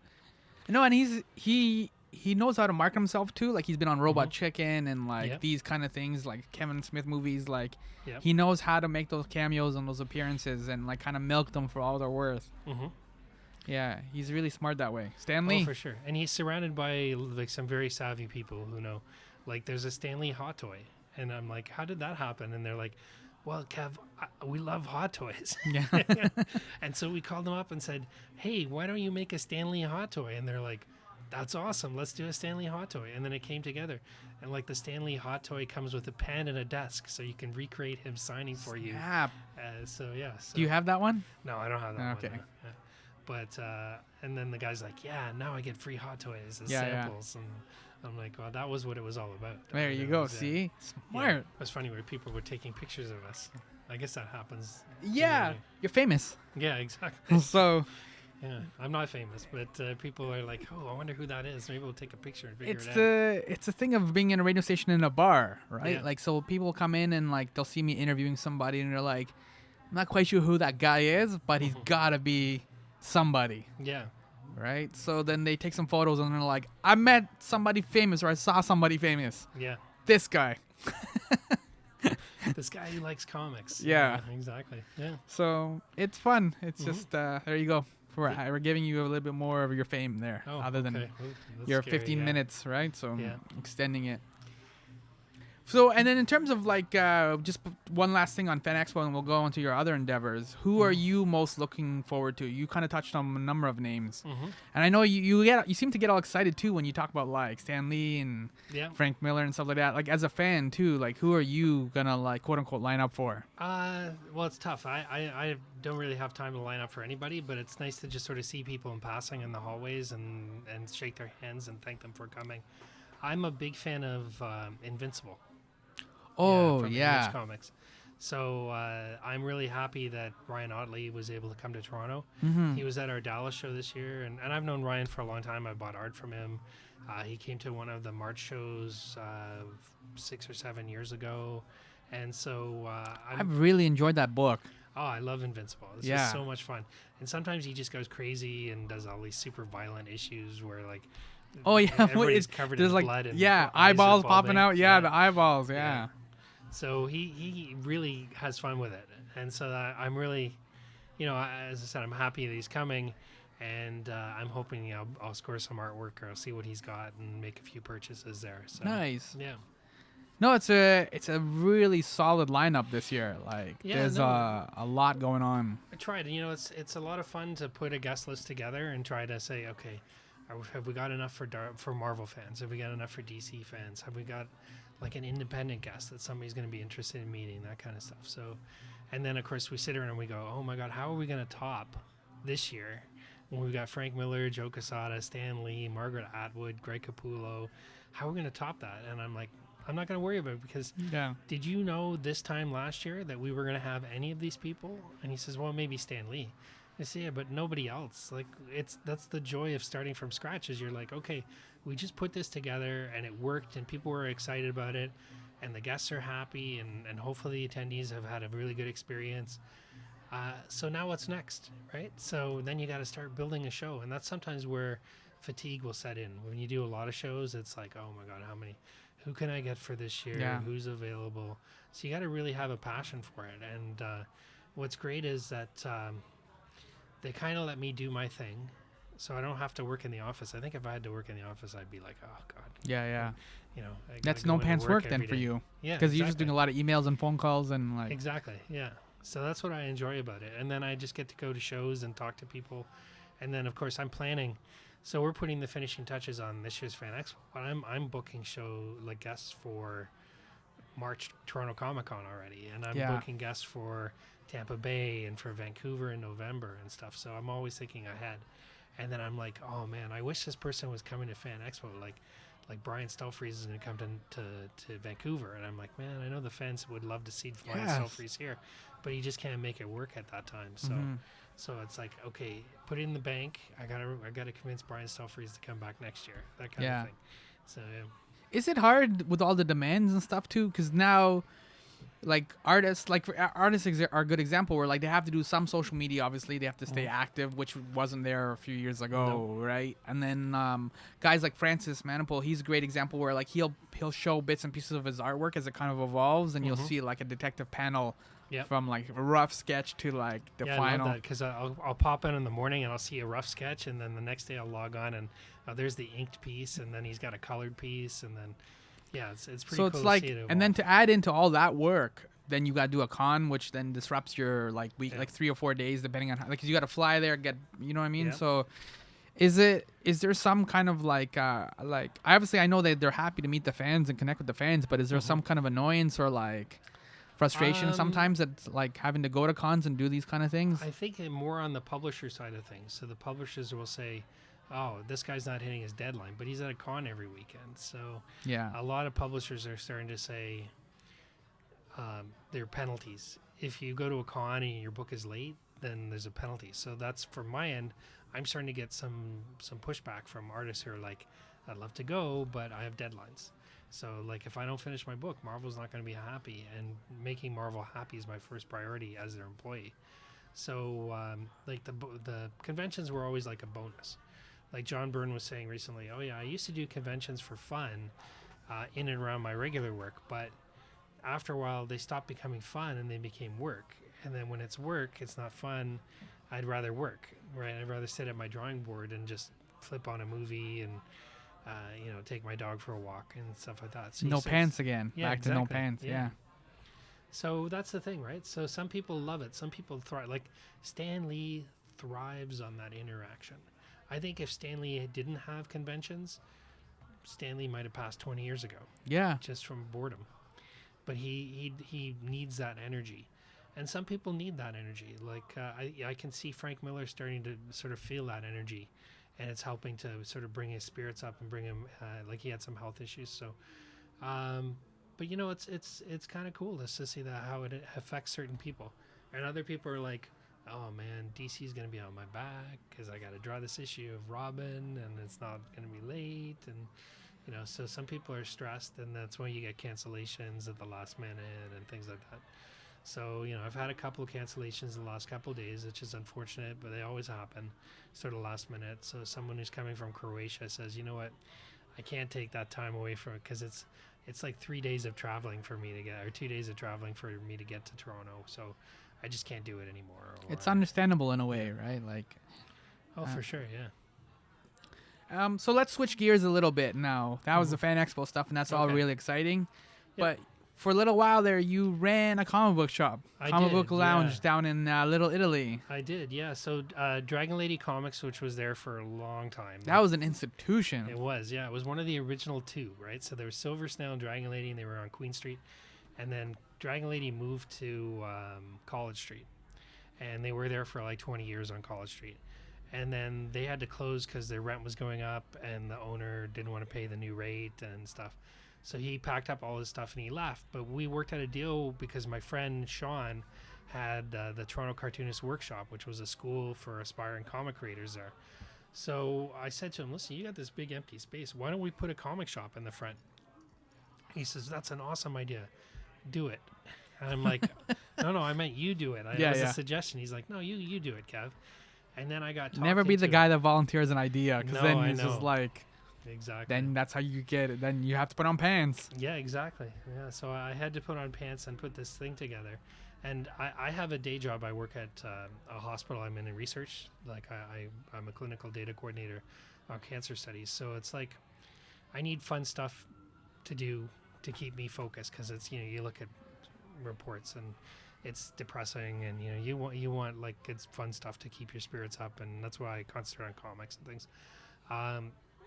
no, and he knows how to market himself too. Like he's been on Robot
Mhm.
Chicken and like
Yep.
these kind of things, like Kevin Smith movies. Like
Yep.
he knows how to make those cameos and those appearances and like kind of milk them for all they're worth.
Mm-hmm.
Yeah, he's really smart that way. Stan
Oh,
Lee.
for sure. And he's surrounded by like some very savvy people who know. Like there's a Stan Lee hot toy, and I'm like, how did that happen? And they're like, well, Kev, we love hot toys.
Yeah.
And so we called them up and said, hey, why don't you make a Stan Lee hot toy? And they're like, that's awesome. Let's do a Stan Lee hot toy. And then it came together. And like the Stan Lee hot toy comes with a pen and a desk, so you can recreate him signing for you.
Snap.
So yeah. So,
Do you have that one?
No, I don't have that
Okay.
one. No. But and then the guy's like, yeah, now I get free hot toys as
Yeah, yeah.
samples. And I'm like, well, that was what it was all about.
There
And
you
it
go.
was,
See,
Yeah.
smart.
It was funny where people were taking pictures of us. I guess that happens.
Yeah, you're famous.
Yeah, exactly.
So
Yeah, I'm not famous, but people are like, "Oh, I wonder who that is." Maybe we'll take a picture and figure
it's
it out.
the thing of being in a radio station in a bar, right?
Yeah.
Like, so people come in and like they'll see me interviewing somebody and they're like, I'm not quite sure who that guy is, but he's gotta be somebody,
Yeah,
right? So then they take some photos and they're like, I met somebody famous or I saw somebody famous.
yeah.
This guy.
This guy who likes comics.
Yeah.
Exactly. Yeah.
So it's fun. It's
Mhm.
just there you go. We're giving you a little bit more of your fame there,
Oh,
other than
okay. Ooh, that's
your
scary,
15
yeah.
minutes, right? So
Yeah.
extending it. So, and then in terms of like, just one last thing on Fan Expo, and we'll go on to your other endeavors. Who are you most looking forward to? You kind of touched on a number of names,
Mhm.
and I know you seem to get all excited too when you talk about like Stan Lee and
Yeah.
Frank Miller and stuff like that. Like as a fan too, like who are you gonna like quote unquote line up for?
Well, it's tough. I don't really have time to line up for anybody, but it's nice to just sort of see people in passing in the hallways and shake their hands and thank them for coming. I'm a big fan of Invincible.
Oh
from
yeah,
Image Comics. So I'm really happy that Ryan Otley was able to come to Toronto.
mm-hmm.
He was at our Dallas show this year, and I've known Ryan for a long time. I bought art from him. He came to one of the March shows 6 or 7 years ago, and so
I've really enjoyed that book.
Oh, I love Invincible. It's
Yeah.
just so much fun. And sometimes he just goes crazy and does all these super violent issues where like
Oh yeah,
everybody's covered
there's
in
like
blood and
yeah,
eyes are
eyeballs popping
bulging.
out. Yeah, the eyeballs. Yeah.
So he really has fun with it. And so I'm really, as I said, I'm happy that he's coming. And I'm hoping I'll score some artwork or I'll see what he's got and make a few purchases there. So
Nice.
yeah.
No, it's a really solid lineup this year. Like
Yeah,
there's
no.
a lot going on.
I tried. It's a lot of fun to put a guest list together and try to say, okay, have we got enough for Marvel fans? Have we got enough for DC fans? Have we got like an independent guest that somebody's going to be interested in meeting? That kind of stuff. So, and then of course we sit around and we go, oh my God, how are we going to top this year when we've got Frank Miller, Joe Quesada, Stan Lee, Margaret Atwood, Greg Capullo? How are we going to top that? And I'm like, I'm not going to worry about it because did you know this time last year that we were going to have any of these people? And he says, well, maybe Stan Lee. I say, yeah, but nobody else. Like that's the joy of starting from scratch is you're like, okay, we just put this together and it worked and people were excited about it and the guests are happy and hopefully the attendees have had a really good experience. So now what's next, right? So then you got to start building a show. And that's sometimes where fatigue will set in. When you do a lot of shows, it's like, oh my God, who can I get for this year?
Yeah.
Who's available? So you got to really have a passion for it. And what's great is that they kind of let me do my thing. So I don't have to work in the office. I think if I had to work in the office, I'd be like, oh God.
Yeah.
I gotta
That's
go
no
into
pants work then
every
for
day.
you.
Yeah.
Because you're just doing a lot of emails and phone calls and like.
Exactly. Yeah. So that's what I enjoy about it. And then I just get to go to shows and talk to people. And then of course I'm planning. So we're putting the finishing touches on this year's Fan Expo. But I'm booking show like guests for March Toronto Comic Con already. And I'm booking guests for Tampa Bay and for Vancouver in November and stuff. So I'm always thinking ahead. And then I'm like, oh man, I wish this person was coming to Fan Expo. Like Brian Stelfreeze is going to come to Vancouver. And I'm like, man, I know the fans would love to see Brian Stelfreeze here, but he just can't make it work at that time. So so it's like, okay, put it in the bank. I gotta convince Brian Stelfreeze to come back next year. That kind of thing. So
Is it hard with all the demands and stuff too? Because now, like artists are a good example where like they have to do some social media. Obviously, they have to stay active, which wasn't there a few years ago, right? And then guys like Francis Manipul, he's a great example where like he'll show bits and pieces of his artwork as it kind of evolves, and you'll see like a detective panel from like a rough sketch to like the final.
I love that because I'll pop in the morning and I'll see a rough sketch, and then the next day I'll log on and there's the inked piece, and then he's got a colored piece, and then it's pretty cool.
So it's like,
to see it
and then
evolve.
to add into all that work, then you got to do a con, which then disrupts your like week, like 3 or 4 days, depending on how, like, 'cause you got to fly there, get, you know what I mean?
Yeah.
So is there some kind of like obviously I know that they're happy to meet the fans and connect with the fans, but is there some kind of annoyance or like frustration sometimes that's like having to go to cons and do these kind of things?
I think more on the publisher side of things. So the publishers will say, oh, this guy's not hitting his deadline, but he's at a con every weekend. So a lot of publishers are starting to say there are penalties. If you go to a con and your book is late, then there's a penalty. So that's from my end. I'm starting to get some pushback from artists who are like, I'd love to go, but I have deadlines. So like if I don't finish my book, Marvel's not going to be happy, and making Marvel happy is my first priority as their employee. So like the conventions were always like a bonus. Like John Byrne was saying recently, oh yeah, I used to do conventions for fun in and around my regular work, but after a while they stopped becoming fun and they became work. And then when it's work, it's not fun. I'd rather work, right? I'd rather sit at my drawing board and just flip on a movie and take my dog for a walk and stuff like that. So
no pants again. Back to no pants. Yeah.
So that's the thing, right? So some people love it. Some people thrive. Like Stan Lee thrives on that interaction. I think if Stan Lee didn't have conventions, Stan Lee might have passed 20 years ago.
Yeah.
Just from boredom. But he needs that energy. And some people need that energy. Like I can see Frank Miller starting to sort of feel that energy, and it's helping to sort of bring his spirits up and bring him like he had some health issues. So, but it's kind of cool just to see that how it affects certain people, and other people are like, oh man, DC's gonna be on my back because I got to draw this issue of Robin and it's not gonna be late, and so some people are stressed, and that's why you get cancellations at the last minute and things like that. So, I've had a couple of cancellations the last couple of days, which is unfortunate, but they always happen sort of last minute. So someone who's coming from Croatia says, you know what, I can't take that time away from it because it's like 3 days of traveling for me to get, or 2 days of traveling for me to get to Toronto. So I just can't do it anymore.
It's understandable in a way, right? Like,
for sure, yeah.
So let's switch gears a little bit now. That was the Fan Expo stuff, and that's all
Okay.
really exciting.
Yep.
But for a little while there, you ran a comic book shop,
I
comic
did,
book lounge
yeah.
down in Little Italy.
I did, yeah. So Dragon Lady Comics, which was there for a long time.
That was an institution.
It was, yeah. It was one of the original two, right? So there was Silver Snail and Dragon Lady, and they were on Queen Street. And then Dragon Lady moved to College Street. And they were there for like 20 years on College Street. And then they had to close because their rent was going up and the owner didn't want to pay the new rate and stuff. So he packed up all his stuff and he left. But we worked out a deal because my friend Sean had the Toronto Cartoonist Workshop, which was a school for aspiring comic creators there. So I said to him, listen, you got this big empty space. Why don't we put a comic shop in the front? He says, that's an awesome idea. Do it. And I'm like, no, I meant you do it. It was a suggestion. He's like, no, you do it, Kev. And then I got talked
Never be the
into
guy
it.
that volunteers an idea, because
No,
then
I
it's just
know.
like,
Exactly.
then that's how you get it. Then you have to put on pants.
Yeah, exactly. Yeah, so I had to put on pants and put this thing together. And I have a day job. I work at a hospital. I'm in research. Like I'm a clinical data coordinator on cancer studies. So it's like I need fun stuff to do to keep me focused, because it's, you look at reports and it's depressing, and you want like it's fun stuff to keep your spirits up, and that's why I concentrate on comics and things.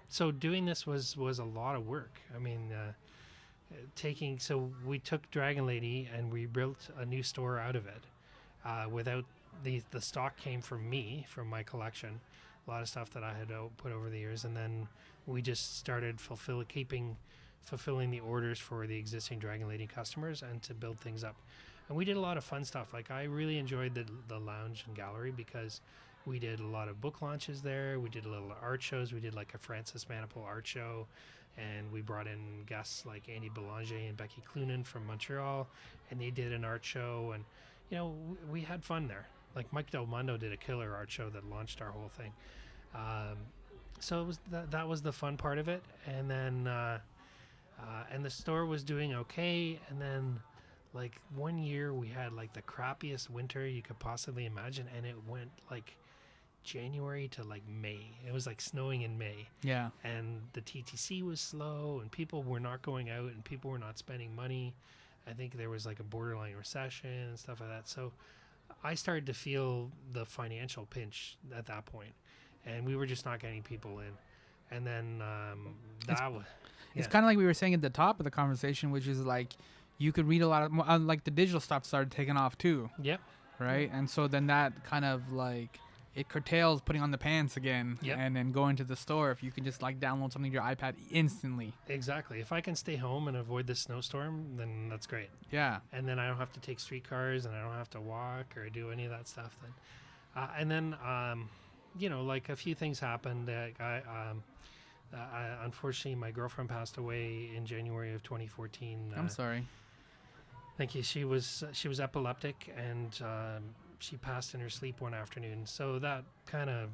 So doing this was a lot of work. I mean, so we took Dragon Lady and we built a new store out of it. Without the stock came from me, from my collection, a lot of stuff that I had put over the years, and then we just started fulfilling the orders for the existing Dragon Lady customers and to build things up. And we did a lot of fun stuff. Like I really enjoyed the lounge and gallery because we did a lot of book launches there. We did a little art shows. We did like a Francis Maniple art show, and we brought in guests like Andy Belanger and Becky Cloonan from Montreal, and they did an art show. And we had fun there. Like Mike Del Mundo did a killer art show that launched our whole thing. So it was that was the fun part of it. And then and the store was doing okay. And then like one year we had like the crappiest winter you could possibly imagine, and it went like January to like May. It was like snowing in May.
Yeah.
And the TTC was slow, and people were not going out, and people were not spending money. I think there was like a borderline recession and stuff like that. So I started to feel the financial pinch at that point, and we were just not getting people in. And then
It's kind of like we were saying at the top of the conversation, which is like you could read a lot of like the digital stuff started taking off too.
Yep.
Right. And so then that kind of like it curtails putting on the pants again.
Yep.
And then going to the store if you can just like download something to your iPad instantly.
Exactly. If I can stay home and avoid the snowstorm, then that's great.
Yeah.
And then I don't have to take streetcars, and I don't have to walk or do any of that stuff. Then, and then like a few things happened. Unfortunately, my girlfriend passed away in January of 2014.
I'm sorry.
Thank you. She was epileptic, and she passed in her sleep one afternoon. So that kind of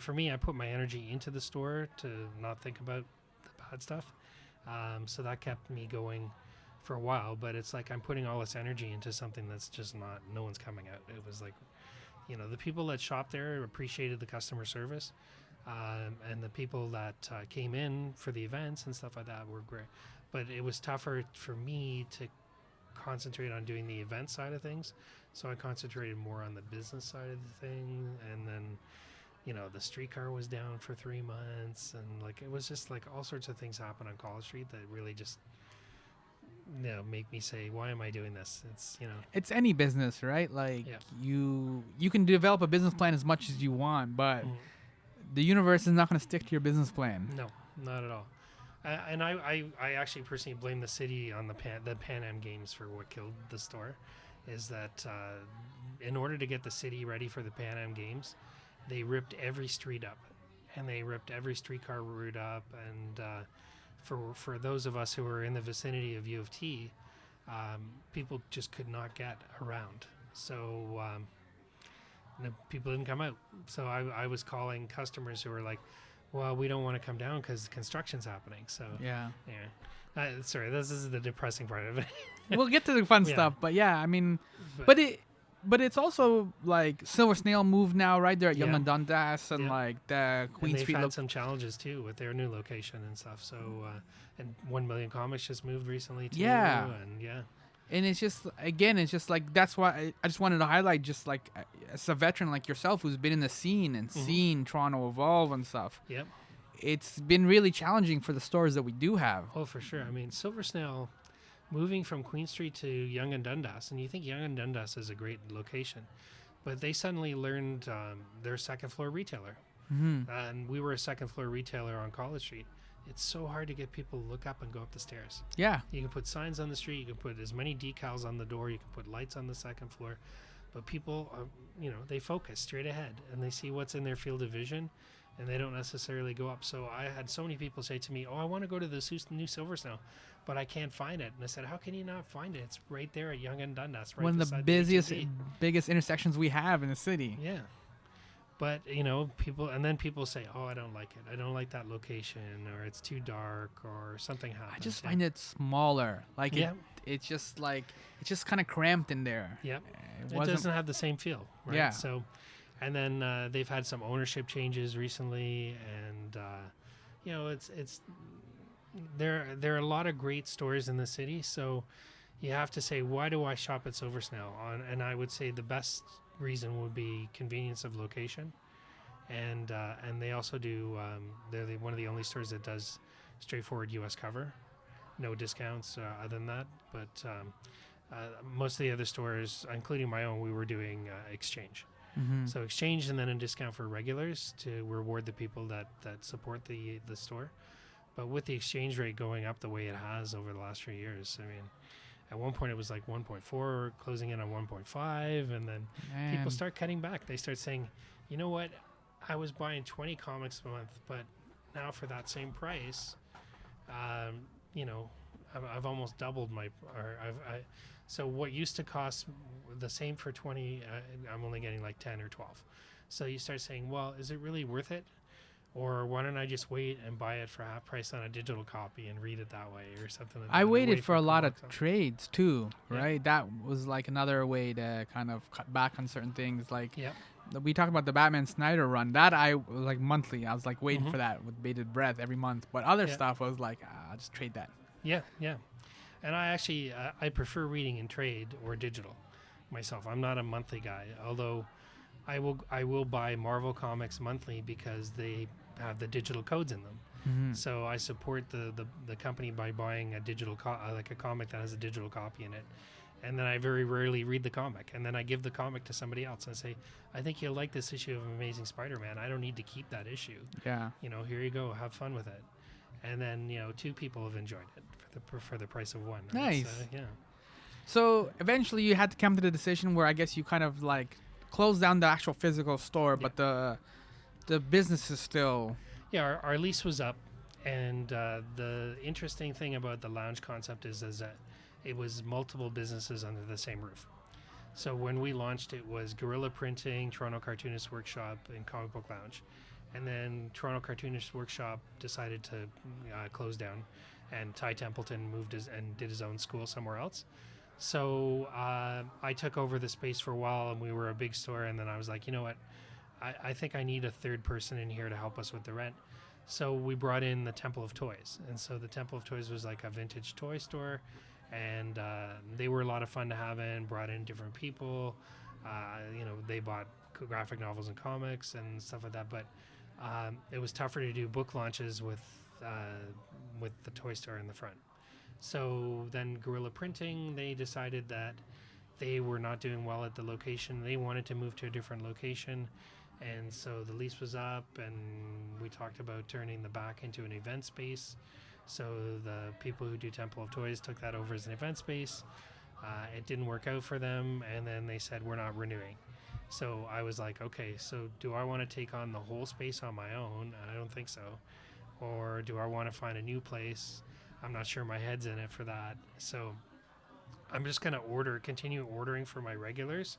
for me, I put my energy into the store to not think about the bad stuff. So that kept me going for a while, but it's like I'm putting all this energy into something that's just no one's coming out. It was like, the people that shop there appreciated the customer service, and the people that came in for the events and stuff like that were great. But it was tougher for me to concentrate on doing the event side of things, so I concentrated more on the business side of the thing. And then the streetcar was down for 3 months, and like it was just like all sorts of things happened on College Street that really just make me say, why am I doing this? It's
any business, right? Like you can develop a business plan as much as you want, but the universe is not going to stick to your business plan.
No, not at all. And I actually personally blame the city on the Pan Am Games for what killed the store. Is that in order to get the city ready for the Pan Am Games, they ripped every street up, and they ripped every streetcar route up. And for those of us who were in the vicinity of U of T, people just could not get around. So people didn't come out. So I was calling customers who were like, well, we don't want to come down because construction's happening. So
Yeah.
sorry, this is the depressing part of it.
We'll get to the fun
Yeah.
stuff, but yeah, I mean, but it's also like Silver Snail moved now, right? They're at Yonge
Yeah.
and Dundas, and
Yeah.
like the Queen
And they've
Street
had
look.
some challenges too with their new location and stuff. So and 1 Million Comics just moved recently too.
Yeah.
And yeah.
And it's just, again, it's just like, that's why I just wanted to highlight, just like as a veteran like yourself who's been in the scene and seen Toronto evolve and stuff.
Yep.
It's been really challenging for the stores that we do have.
Oh, for sure. I mean, Silver Snail moving from Queen Street to Yonge and Dundas, and you think Yonge and Dundas is a great location, but they suddenly learned they're a second floor retailer. And we were a second floor retailer on College Street. It's so hard to get people to look up and go up the stairs.
Yeah.
You can put signs on the street, you can put as many decals on the door, you can put lights on the second floor, but people, they focus straight ahead and they see what's in their field of vision, and they don't necessarily go up. So I had so many people say to me, oh, I want to go to the new Silver Snail, but I can't find it. And I said, how can you not find it? It's right there at Yonge and Dundas, right
One of the
beside
busiest,
HEB.
biggest intersections we have in the city.
Yeah. But, people say, oh, I don't like it. I don't like that location, or it's too dark, or something happens.
I just find it smaller. Like, it's just like, it's just kind of cramped in there.
Yep. It
wasn't-
doesn't have the same feel, right?
Yeah.
So, and then they've had some ownership changes recently, and it's there are a lot of great stores in the city. So you have to say, why do I shop at Silver Snail? And I would say the best reason would be convenience of location, and they also do. They're one of the only stores that does straightforward U.S. cover, no discounts other than that. But most of the other stores, including my own, we were doing exchange. So exchange and then a discount for regulars to reward the people that support the store. But with the exchange rate going up the way it has over the last few years, I mean, at one point it was like 1.4, closing in on 1.5, and then people start cutting back. They start saying, you know what, I was buying 20 comics a month, but now for that same price, I've almost doubled so what used to cost the same for 20, I'm only getting like 10 or 12. So you start saying, well, is it really worth it? Or why don't I just wait and buy it for half price on a digital copy and read it that way, or something like that?
I
and
waited
wait
for a lot of
comics.
trades too,
Yeah.
right? That was like another way to kind of cut back on certain things. Like,
Yeah.
we talked about the Batman Snyder run. That I was like monthly. I was like waiting
Mhm.
for that with bated breath every month. But other
Yeah.
stuff was like, I'll just trade that.
Yeah, yeah. And I actually I prefer reading in trade or digital myself. I'm not a monthly guy, although I will buy Marvel comics monthly because they have the digital codes in them. So I support the company by buying a digital like a comic that has a digital copy in it. And then I very rarely read the comic, and then I give the comic to somebody else and say, I think you'll like this issue of Amazing Spider-Man. I don't need to keep that issue.
Yeah.
Here you go, have fun with it. And then, two people have enjoyed it for the price of one. Right?
Nice.
So, yeah.
So eventually you had to come to the decision where I guess you kind of like closed down the actual physical store, but the business is still.
Yeah, our lease was up, and the interesting thing about the lounge concept is that it was multiple businesses under the same roof. So when we launched, it was Guerrilla Printing, Toronto Cartoonist Workshop, and Comic Book Lounge. And then Toronto Cartoonist Workshop decided to close down, and Ty Templeton moved and did his own school somewhere else. So I took over the space for a while, and we were a big store. And then I was like, you know what? I think I need a third person in here to help us with the rent. So we brought in the Temple of Toys. And so the Temple of Toys was like a vintage toy store. And they were a lot of fun to have in, brought in different people. They bought graphic novels and comics and stuff like that. But it was tougher to do book launches with the toy store in the front. So then Guerrilla Printing, they decided that they were not doing well at the location. They wanted to move to a different location. And so the lease was up, and we talked about turning the back into an event space. So the people who do Temple of Toys took that over as an event space. It didn't work out for them, and then they said, we're not renewing. So I was like, okay, so do I want to take on the whole space on my own? I don't think so. Or do I want to find a new place? I'm not sure my head's in it for that. So I'm just going to continue ordering for my regulars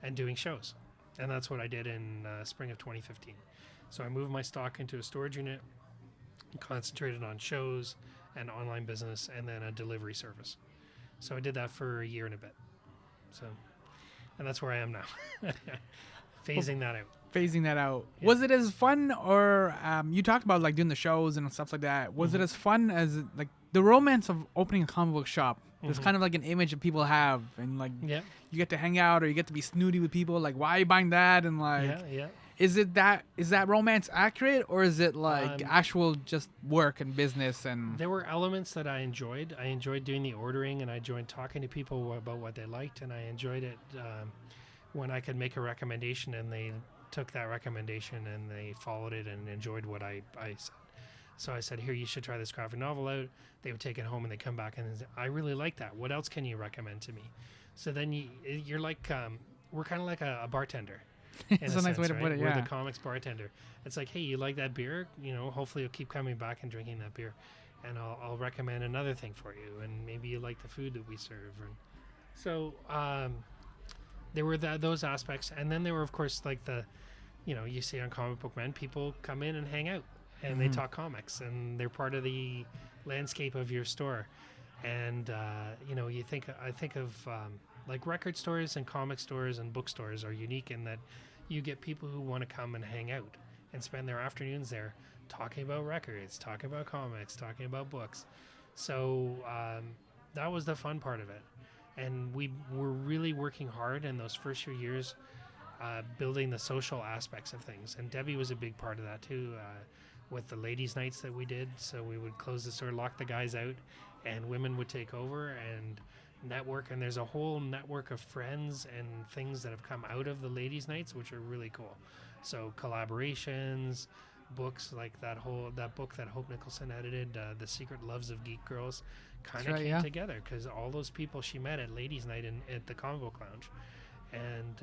and doing shows. And that's what I did in spring of 2015. So I moved my stock into a storage unit, concentrated on shows and online business, and then a delivery service. So I did that for a year and a bit. So, and that's where I am now, phasing that out.
Phasing that out.
Yeah.
Was it as fun, or you talked about like doing the shows and stuff like that? Was it as fun as like the romance of opening a comic book shop? There's kind of like an image that people have, and like you get to hang out or you get to be snooty with people. Like, why are you buying that? And like, is that romance accurate, or is it like actual just work and business? And
there were elements that I enjoyed. I enjoyed doing the ordering, and I enjoyed talking to people about what they liked, and I enjoyed it when I could make a recommendation and they took that recommendation and they followed it and enjoyed what I said. So I said, here, you should try this graphic novel out. They would take it home and they come back and say, I really like that. What else can you recommend to me? So then you're like, we're kind of like a bartender.
It's a nice way to put it,
We're the comics bartender. It's like, hey, you like that beer? You know, hopefully you'll keep coming back and drinking that beer. And I'll recommend another thing for you. And maybe you like the food that we serve. And so there were those aspects. And then there were, of course, like you see on Comic Book Men, people come in and hang out. And they talk comics, and they're part of the landscape of your store. And I think of like record stores and comic stores and bookstores are unique in that you get people who want to come and hang out and spend their afternoons there talking about records, talking about comics, talking about books. So that was the fun part of it. And we were really working hard in those first few years building the social aspects of things. And Debbie was a big part of that too. With the ladies' nights that we did. So we would close the store, lock the guys out, and women would take over and network. And there's a whole network of friends and things that have come out of the ladies' nights, which are really cool. So collaborations, books like that book that Hope Nicholson edited, The Secret Loves of Geek Girls, kind of came together because all those people she met at ladies' night at the Comic Book Lounge. And,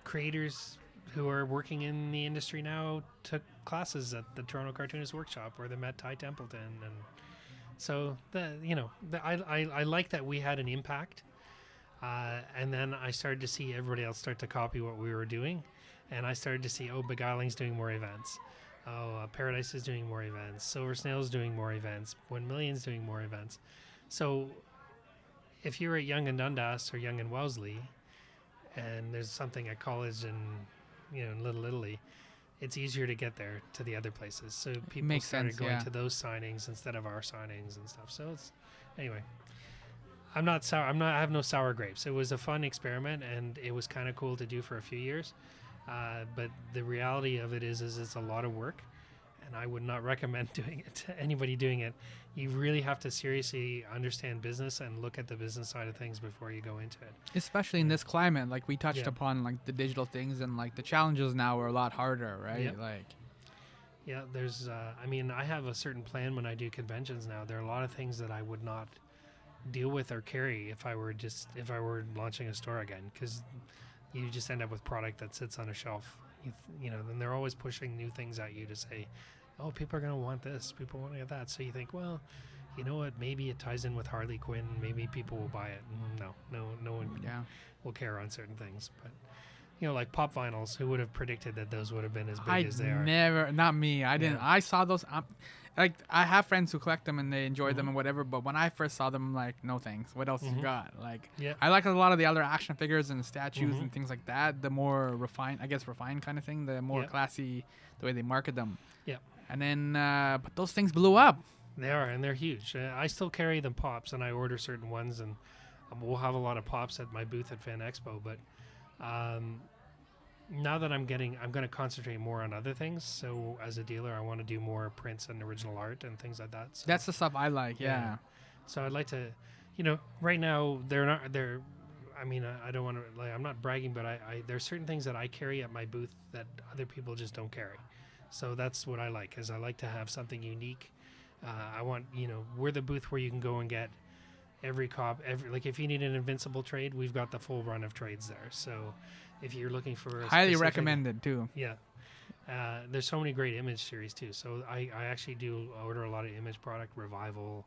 creators who are working in the industry now took classes at the Toronto Cartoonist Workshop or they met Ty Templeton. And so, I like that we had an impact. And then I started to see everybody else start to copy what we were doing. And I started to see, Beguiling's doing more events. Paradise is doing more events. Silver Snail's doing more events. 1 Million's doing more events. So if you're at Yonge and Dundas or Yonge and Wellesley, and there's something at college and in Little Italy, it's easier to get there to the other places. So people started going to those signings instead of our signings and stuff. So it's anyway. I'm not sour. I have no sour grapes. It was a fun experiment, and it was kind of cool to do for a few years. But the reality of it is it's a lot of work, and I would not recommend doing it to anybody doing it. You really have to seriously understand business and look at the business side of things before you go into it.
Especially in this climate, like we touched upon, like the digital things, and like the challenges now are a lot harder, right?
Yep. There's. I have a certain plan when I do conventions now. There are a lot of things that I would not deal with or carry if I were launching a store again, because you just end up with product that sits on a shelf. Then they're always pushing new things at you to say, people are going to want this, people want to get that. So you think, well, you know what, maybe it ties in with Harley Quinn, maybe people will buy it. No one will care on certain things. But like pop vinyls, who would have predicted that those would have been as big as they are?
Not me. I didn't. I saw those. Like I have friends who collect them and they enjoy them and whatever. But when I first saw them, I'm like, no thanks. What else you got? Like, I like a lot of the other action figures and statues and things like that. The more refined kind of thing. The more classy, the way they market them. Yeah. And then, but those things blew up.
They are, and they're huge. I still carry the pops, and I order certain ones, and we'll have a lot of pops at my booth at Fan Expo. But now that I'm going to concentrate more on other things. So as a dealer, I want to do more prints and original art and things like that. So,
that's the stuff I like. Yeah.
So I'd like to, right now I don't want to, I'm not bragging, but there's certain things that I carry at my booth that other people just don't carry. So that's what I like, is I like to have something unique. I want, we're the booth where you can go and get every like if you need an Invincible trade, we've got the full run of trades there. So if you're looking for
highly recommended too.
Yeah. There's so many great Image series too. So I actually do order a lot of Image product, Revival,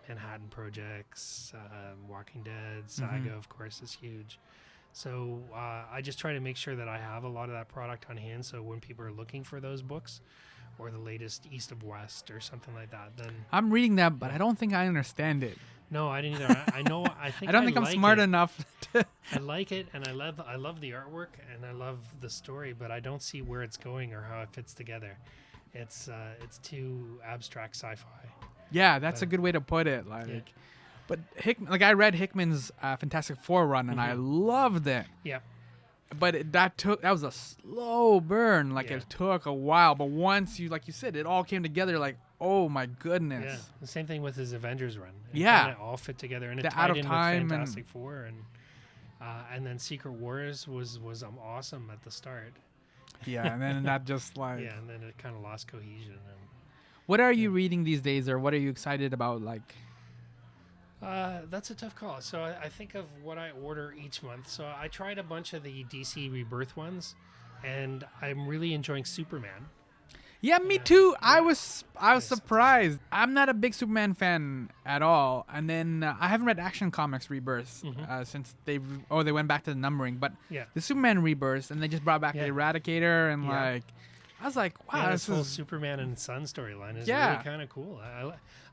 Manhattan Projects, Walking Dead, Saga, of course, is huge. So I just try to make sure that I have a lot of that product on hand. So when people are looking for those books or the latest East of West or something like that, then
I'm reading that, but I don't think I understand it.
no, I didn't either. I know. I think
I don't think I'm
like
smart
it.
enough to.
I like it, and I love the artwork, and I love the story, but I don't see where it's going or how it fits together. It's too abstract sci-fi.
Yeah, that's a good way to put it. Like, but I read Hickman's Fantastic Four run, and I loved it.
Yeah.
But that was a slow burn. Like
Yeah.
it took a while, but once like you said, it all came together. Like, oh my goodness.
Yeah. The same thing with his Avengers run. It
Yeah.
kinda all fit together, and it
The
tied
Out of
in
Time
with
and-
Fantastic Four, and then Secret Wars was awesome at the start.
Yeah, and then that just like.
Yeah, and then it kind of lost cohesion. And
What are you reading these days, or what are you excited about? Like,
that's a tough call. So I think of what I order each month. So I tried a bunch of the DC Rebirth ones, and I'm really enjoying Superman.
yeah, me too. I was surprised. I'm not a big Superman fan at all, and then I haven't read Action Comics Rebirth since they went back to the numbering. But
Yeah.
the Superman Rebirth, and they just brought back the Eradicator, and
Yeah.
like, I was like, wow,
Yeah,
this
this whole
is
Superman and Son storyline is
Yeah.
really kind of cool.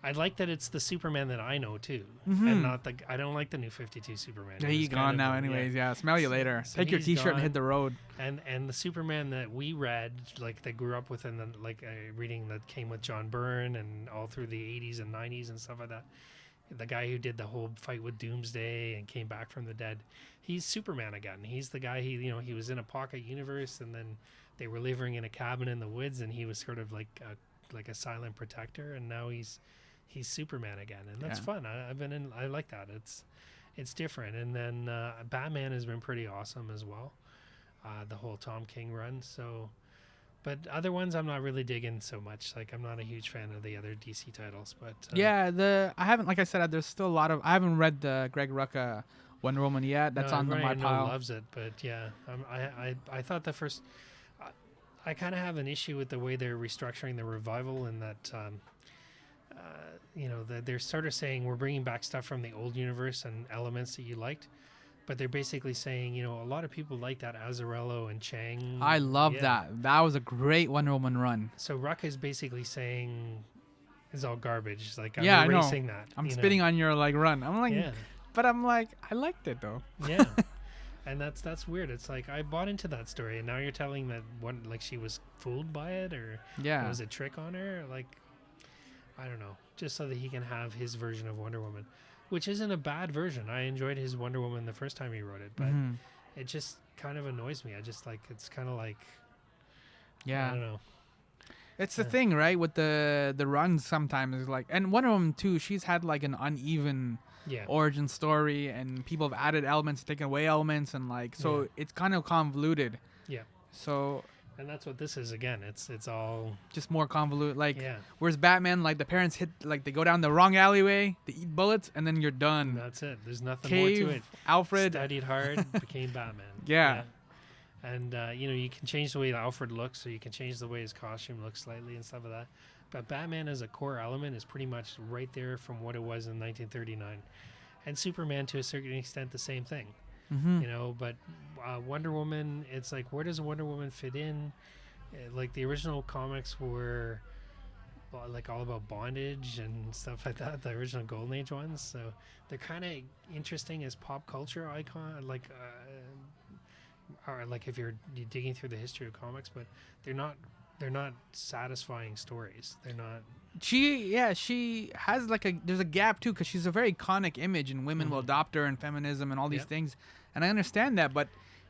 I like that it's the Superman that I know too, and not I don't like the new 52 Superman.
yeah,
It
he's
was
gone
kind
now,
of
anyways. Yeah, smell you later.
So
Take your
he's
T-shirt and
gone.
hit the road.
And the Superman that we read, like that grew up with, and then like reading that came with John Byrne and all through the 80s and 90s and stuff like that. The guy who did the whole fight with Doomsday and came back from the dead, he's Superman again. He's the guy he was in a pocket universe, and then they were living in a cabin in the woods, and he was sort of like a silent protector, and now he's Superman again, and that's
Yeah.
fun. I like that. It's different. And then Batman has been pretty awesome as well. The whole Tom King run. So, but other ones I'm not really digging so much. Like I'm not a huge fan of the other DC titles. But
Yeah, I haven't, like I said, there's still a lot of. I haven't read the Greg Rucka Wonder Woman yet. That's on
everybody
my
I know
pile.
loves it, but yeah, I thought the first. I kind of have an issue with the way they're restructuring the revival, and that they're sort of saying we're bringing back stuff from the old universe and elements that you liked, but they're basically saying a lot of people like that Azzarello and Chang.
I love
Yeah.
that. That was a great Wonder Woman run.
So Rucka is basically saying it's all garbage. It's like I'm
Yeah, I know.
erasing that.
I'm spitting on your run. I'm like,
Yeah.
but I'm like, I liked it though.
Yeah. And that's weird. It's like I bought into that story, and now you're telling that she was fooled by it, or
Yeah.
it was a trick on her. Like, I don't know, just so that he can have his version of Wonder Woman, which isn't a bad version. I enjoyed his Wonder Woman the first time he wrote it, but
Mhm.
it just kind of annoys me. I just it's kind of like I
Yeah.
don't know.
It's the thing, right? With the runs sometimes is like, and Wonder Woman too. She's had like an uneven
Yeah.
origin story, and people have added elements, taken away elements, and so
Yeah.
it's kind of convoluted.
Yeah.
So
And that's what this is again. It's all
just more convoluted.
yeah.
Whereas Batman, the parents they go down the wrong alleyway, they eat bullets, and then you're done.
That's it. There's nothing
Cave,
more to it.
Alfred.
Studied hard, became Batman.
Yeah.
And you can change the way Alfred looks, or you can change the way his costume looks slightly and stuff like that. But Batman as a core element is pretty much right there from what it was in 1939. And Superman, to a certain extent, the same thing.
Mm-hmm.
But Wonder Woman, it's like, where does Wonder Woman fit in? Like the original comics were all about bondage and stuff like that, the original Golden Age ones. So they're kind of interesting as pop culture icon, or like if you're digging through the history of comics, but they're not satisfying stories. They're not.
She has there's a gap too, because she's a very iconic image, and women will adopt her, and feminism and all these
Yep.
things, and I understand that, but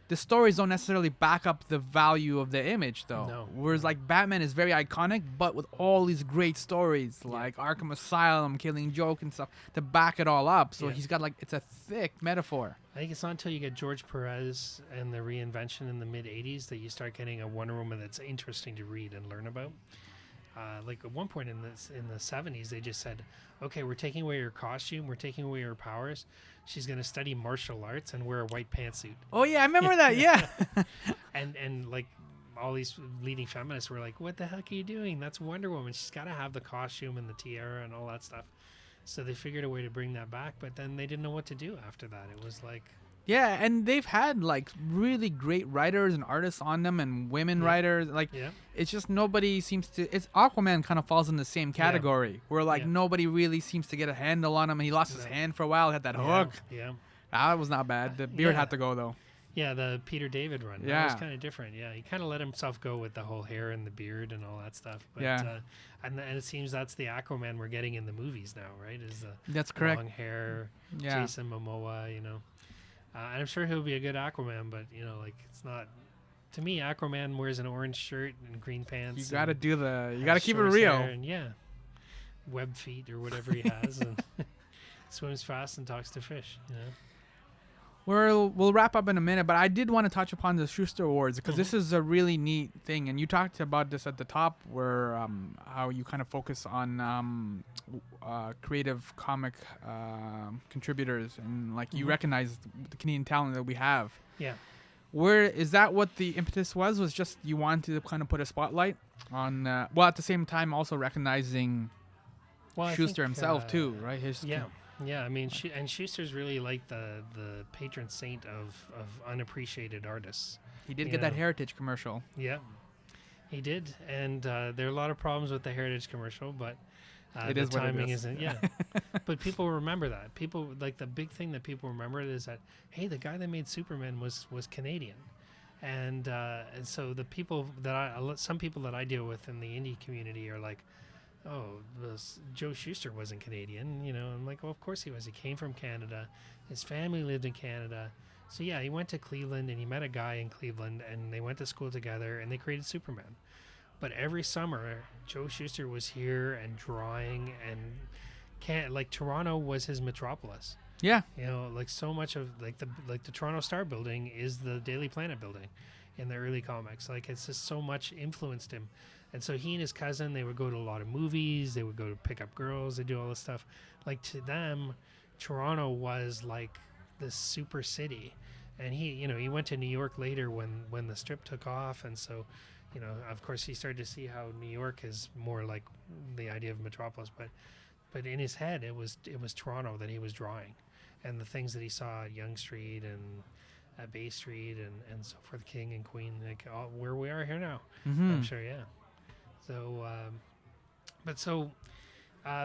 the stories don't necessarily back up the value of the image though.
No.
Whereas Batman is very iconic, but with all these great stories like Arkham Asylum, Killing Joke and stuff to back it all up. So
Yeah.
he's got it's a thick metaphor.
I think it's not until you get George Perez and the reinvention in the mid '80s that you start getting a Wonder Woman that's interesting to read and learn about. At one point in the '70s, they just said, "Okay, we're taking away her costume, we're taking away her powers. She's going to study martial arts and wear a white pantsuit."
Oh yeah, I remember that. Yeah.
And all these leading feminists were like, "What the heck are you doing? That's Wonder Woman. She's got to have the costume and the tiara and all that stuff." So they figured a way to bring that back, but then they didn't know what to do after that. It was like,
Yeah, and they've had like really great writers and artists on them, and women writers. Like,
yeah,
it's just nobody seems to. It's Aquaman kind of falls in the same category where like
Yeah.
nobody really seems to get a handle on him. And he lost his
No.
hand for a while. Had that
yeah,
hook.
yeah,
That was not bad. The beard
yeah.
had to go though.
yeah. The Peter David run, that
Yeah.
was kind of different. Yeah, he kind of let himself go with the whole hair and the beard and all that stuff. But,
Yeah.
and it seems that's the Aquaman we're getting in the movies now, right? Is the
That's correct.
long hair,
Yeah.
Jason Momoa, and I'm sure he'll be a good Aquaman, but like it's not. To me, Aquaman wears an orange shirt and green pants.
You gotta
and
do the. You
has
gotta keep it
short
real.
hair and web feet or whatever he has, and swims fast and talks to fish.
We'll wrap up in a minute, but I did want to touch upon the Schuster Awards because this is a really neat thing, and you talked about this at the top, where how you kind of focus on creative comic contributors, and like you recognize the Canadian talent that we have.
Yeah.
Where is that? What the impetus was just you wanted to kind of put a spotlight on, while at the same time also recognizing
Well,
Schuster himself too, right? His
Yeah. I mean, and Schuster's really like the patron saint of unappreciated artists.
he did
you
get that
know.
Heritage commercial.
Yeah, he did, and there are a lot of problems with the Heritage commercial, but
It
the
is what it
timing
is.
isn't. Yeah, but people remember that. People like the big thing that people remember is that hey, the guy that made Superman was Canadian, and so the people that some people that I deal with in the indie community are like, oh, Joe Shuster wasn't Canadian, I'm like, well, of course he was. He came from Canada. His family lived in Canada. So yeah, he went to Cleveland and he met a guy in Cleveland and they went to school together and they created Superman. But every summer, Joe Shuster was here and drawing, and Toronto was his metropolis.
Yeah.
Like so much of the Toronto Star building is the Daily Planet building in the early comics. Like it's just so much influenced him. And so he and his cousin, they would go to a lot of movies. They would go to pick up girls. They do all this stuff. Like to them, Toronto was like this super city. And he went to New York later when the strip took off. And so, of course, he started to see how New York is more like the idea of metropolis. But in his head, it was Toronto that he was drawing, and the things that he saw at Yonge Street and at Bay Street and so forth, King and Queen, like where we are here now. I'm sure, yeah. So,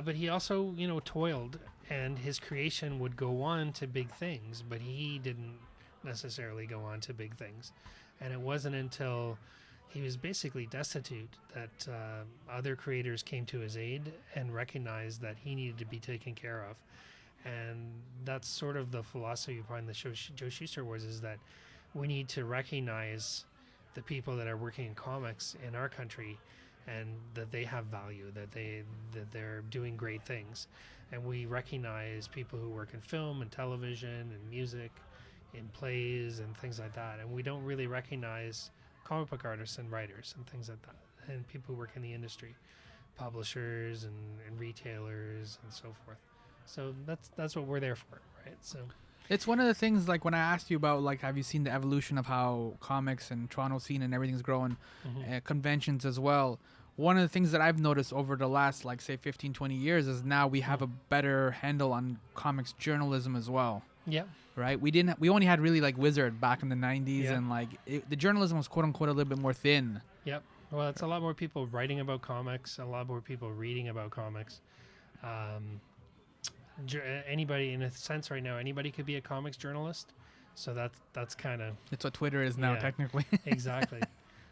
but he also, toiled, and his creation would go on to big things, but he didn't necessarily go on to big things. And it wasn't until he was basically destitute that other creators came to his aid and recognized that he needed to be taken care of. And that's sort of the philosophy behind the Joe Shuster Awards, is that we need to recognize the people that are working in comics in our country, and that they have value, that they're doing great things. And we recognize people who work in film and television and music, in plays and things like that. And we don't really recognize comic book artists and writers and things like that, and people who work in the industry, publishers and retailers and so forth. So that's what we're there for, right? So
It's one of the things, like when I asked you about, like, have you seen the evolution of how comics and Toronto scene and everything's growing, conventions as well. One of the things that I've noticed over the last, like, say 15, 20 years is now we have a better handle on comics journalism as well.
yeah,
Right? We only had really like Wizard back in the 90s,
Yeah.
and like the journalism was quote unquote a little bit more thin.
yep. Well, it's a lot more people writing about comics, a lot more people reading about comics. Anybody, in a sense, right now, anybody could be a comics journalist. So that's kind of
It's what Twitter is now,
Yeah.
technically.
exactly.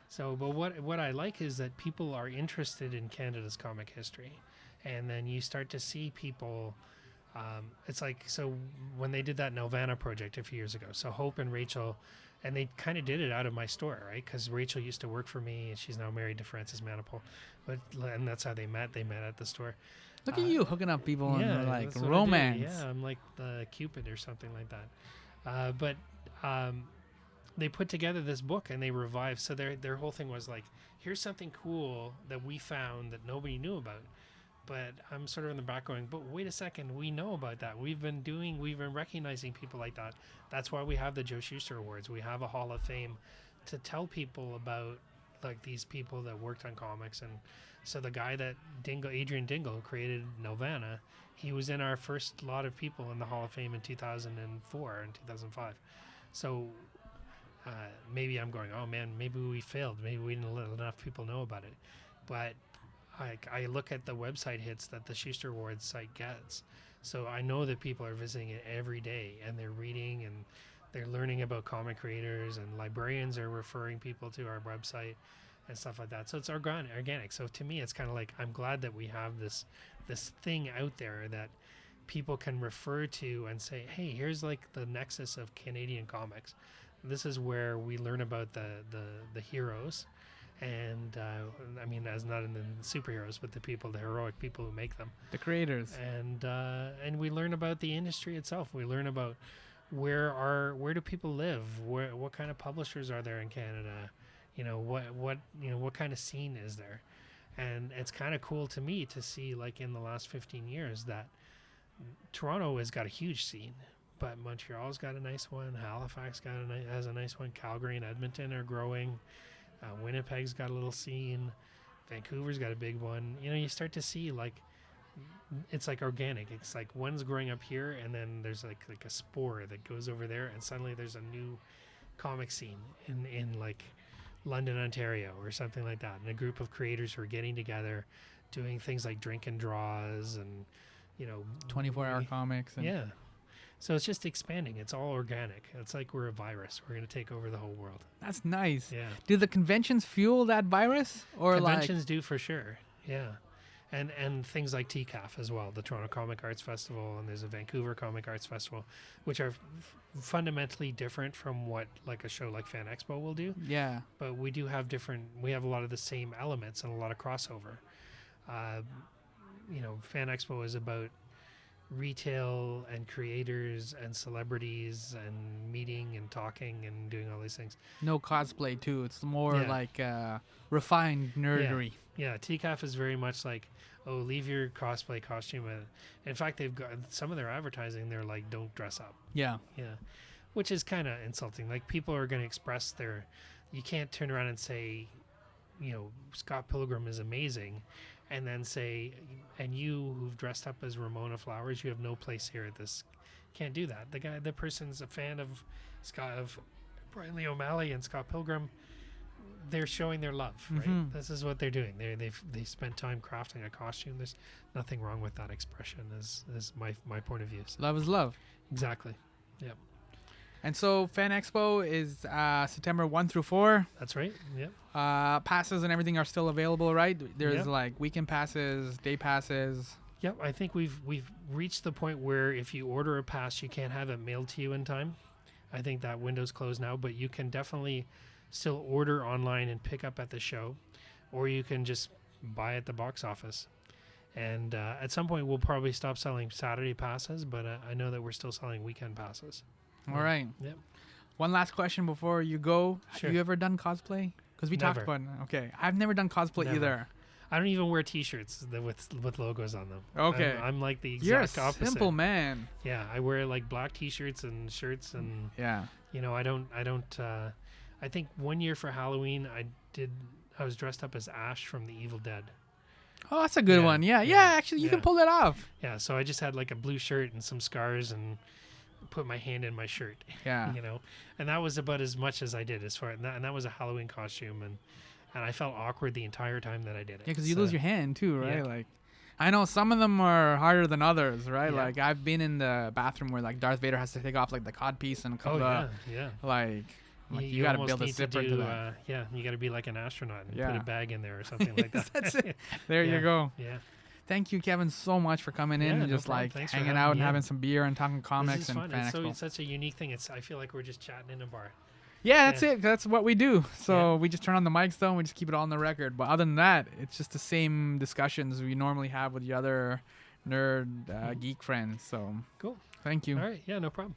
So, but what I like is that people are interested in Canada's comic history, and then you start to see people. It's like, so when they did that Nelvana project a few years ago, so Hope and Rachel, and they kind of did it out of my store, right? Because Rachel used to work for me, and she's now married to Francis Manipul, and that's how they met. They met at the store.
Look at you hooking up people in like
that's what I do.
romance.
Yeah, I'm like the Cupid or something like that. But they put together this book and they revived. So their whole thing was like, here's something cool that we found that nobody knew about. But I'm sort of in the back going, but wait a second, we know about that. We've been recognizing people like that. That's why we have the Joe Shuster Awards. We have a Hall of Fame to tell people about like these people that worked on comics. And so the guy that Adrian Dingle, who created Nelvana, he was in our first lot of people in the Hall of Fame in 2004 and 2005. So maybe I'm going, oh man, maybe we failed. Maybe we didn't let enough people know about it. But I look at the website hits that the Schuster Awards site gets. So I know that people are visiting it every day, and they're reading and they're learning about comic creators, and librarians are referring people to our website and stuff like that. So it's organic. So to me, it's kind of like, I'm glad that we have this thing out there that people can refer to and say, hey, here's like the nexus of Canadian comics. This is where we learn about the heroes. And I mean, as not in the superheroes, but the heroic people who make them,
the creators,
and we learn about the industry itself. We learn about where do people live, what kind of publishers are there in Canada, what kind of scene is there, and it's kind of cool to me to see, like, in the last 15 years that Toronto has got a huge scene, but Montreal's got a nice one, Halifax has a nice one, Calgary and Edmonton are growing. Winnipeg's got a little scene. Vancouver's got a big one. You start to see, like, it's like organic. It's like one's growing up here, and then there's like a spore that goes over there, and suddenly there's a new comic scene in like London, Ontario, or something like that. And a group of creators who are getting together, doing things like drink and draws, and
24-hour comics. And
yeah. So it's just expanding. It's all organic. It's like we're a virus. We're going to take over the whole world.
That's nice.
Yeah.
Do the conventions fuel that virus? Or
conventions do, for sure. Yeah. And things like TCAF as well, the Toronto Comic Arts Festival, and there's a Vancouver Comic Arts Festival, which are fundamentally different from what like a show like Fan Expo will do.
Yeah.
But we do have we have a lot of the same elements and a lot of crossover. Fan Expo is about retail and creators and celebrities and meeting and talking and doing all these things.
No cosplay too. It's more like refined nerdery.
Yeah, TCAF is very much like, oh, leave your cosplay costume. In fact, they've got some of their advertising. They're like, don't dress up.
Yeah.
Yeah, which is kind of insulting. Like, people are going to express you can't turn around and say, Scott Pilgrim is amazing, and then say, and you who've dressed up as Ramona Flowers, you have no place here at this. Can't do that. The person's a fan of Brian Lee O'Malley and Scott Pilgrim. They're showing their love, right?
Mm-hmm.
This is what they're doing. They spent time crafting a costume. There's nothing wrong with that expression. Is my point of view. So.
Love is love.
Exactly. Yep.
And so Fan Expo is September 1 through 4.
That's right. Yep.
Passes and everything are still available, right? There's
Yep.
like weekend passes, day passes.
Yep. I think we've reached the point where if you order a pass, you can't have it mailed to you in time. I think that window's closed now, but you can definitely still order online and pick up at the show, or you can just buy at the box office. And at some point, we'll probably stop selling Saturday passes, but I know that we're still selling weekend passes.
All right.
Yep.
One last question before you go.
Sure.
Have you ever done cosplay? Because we talked
Never.
about it. Okay. I've never done cosplay
Never.
either.
I don't even wear T-shirts with logos on them.
Okay.
I'm like the
You're a
exact opposite.
simple man.
Yeah, I wear like black T-shirts and shirts, and
Yeah.
I don't. I think one year for Halloween, I was dressed up as Ash from The Evil Dead.
Oh, that's a good
Yeah,
one. Yeah.
yeah,
Actually, you
yeah.
can pull that off.
Yeah, so I just had like a blue shirt and some scars and put my hand in my shirt.
Yeah.
And that was about as much as I did as far, and that was a Halloween costume, and I felt awkward the entire time that I did it.
Yeah, because you lose your hand too, right?
yeah.
Like, I know some of them are harder than others, right?
Yeah.
Like, I've been in the bathroom where like Darth Vader has to take off like the cod piece and
Oh
cut
yeah.
like you got to
almost
build a
need
zipper to that.
you got to be like an astronaut and
Yeah.
put a bag in there or something like that.
That's it. There
Yeah.
you go.
Yeah.
Thank you, Kevin, so much for coming in
Yeah,
and
no
just
problem.
like
Thanks for
hanging
having
out
me
and
in.
having some beer and talking
This
comics
is
and
fun.
Fan
It's
Expo.
such a unique thing. I feel like we're just chatting in a bar.
Yeah, that's
Yeah.
it. That's what we do. So
Yeah.
we just turn on the mics though and we just keep it all on the record. But other than that, it's just the same discussions we normally have with the other nerd geek friends. So
Cool.
thank you.
All right. Yeah, no problem.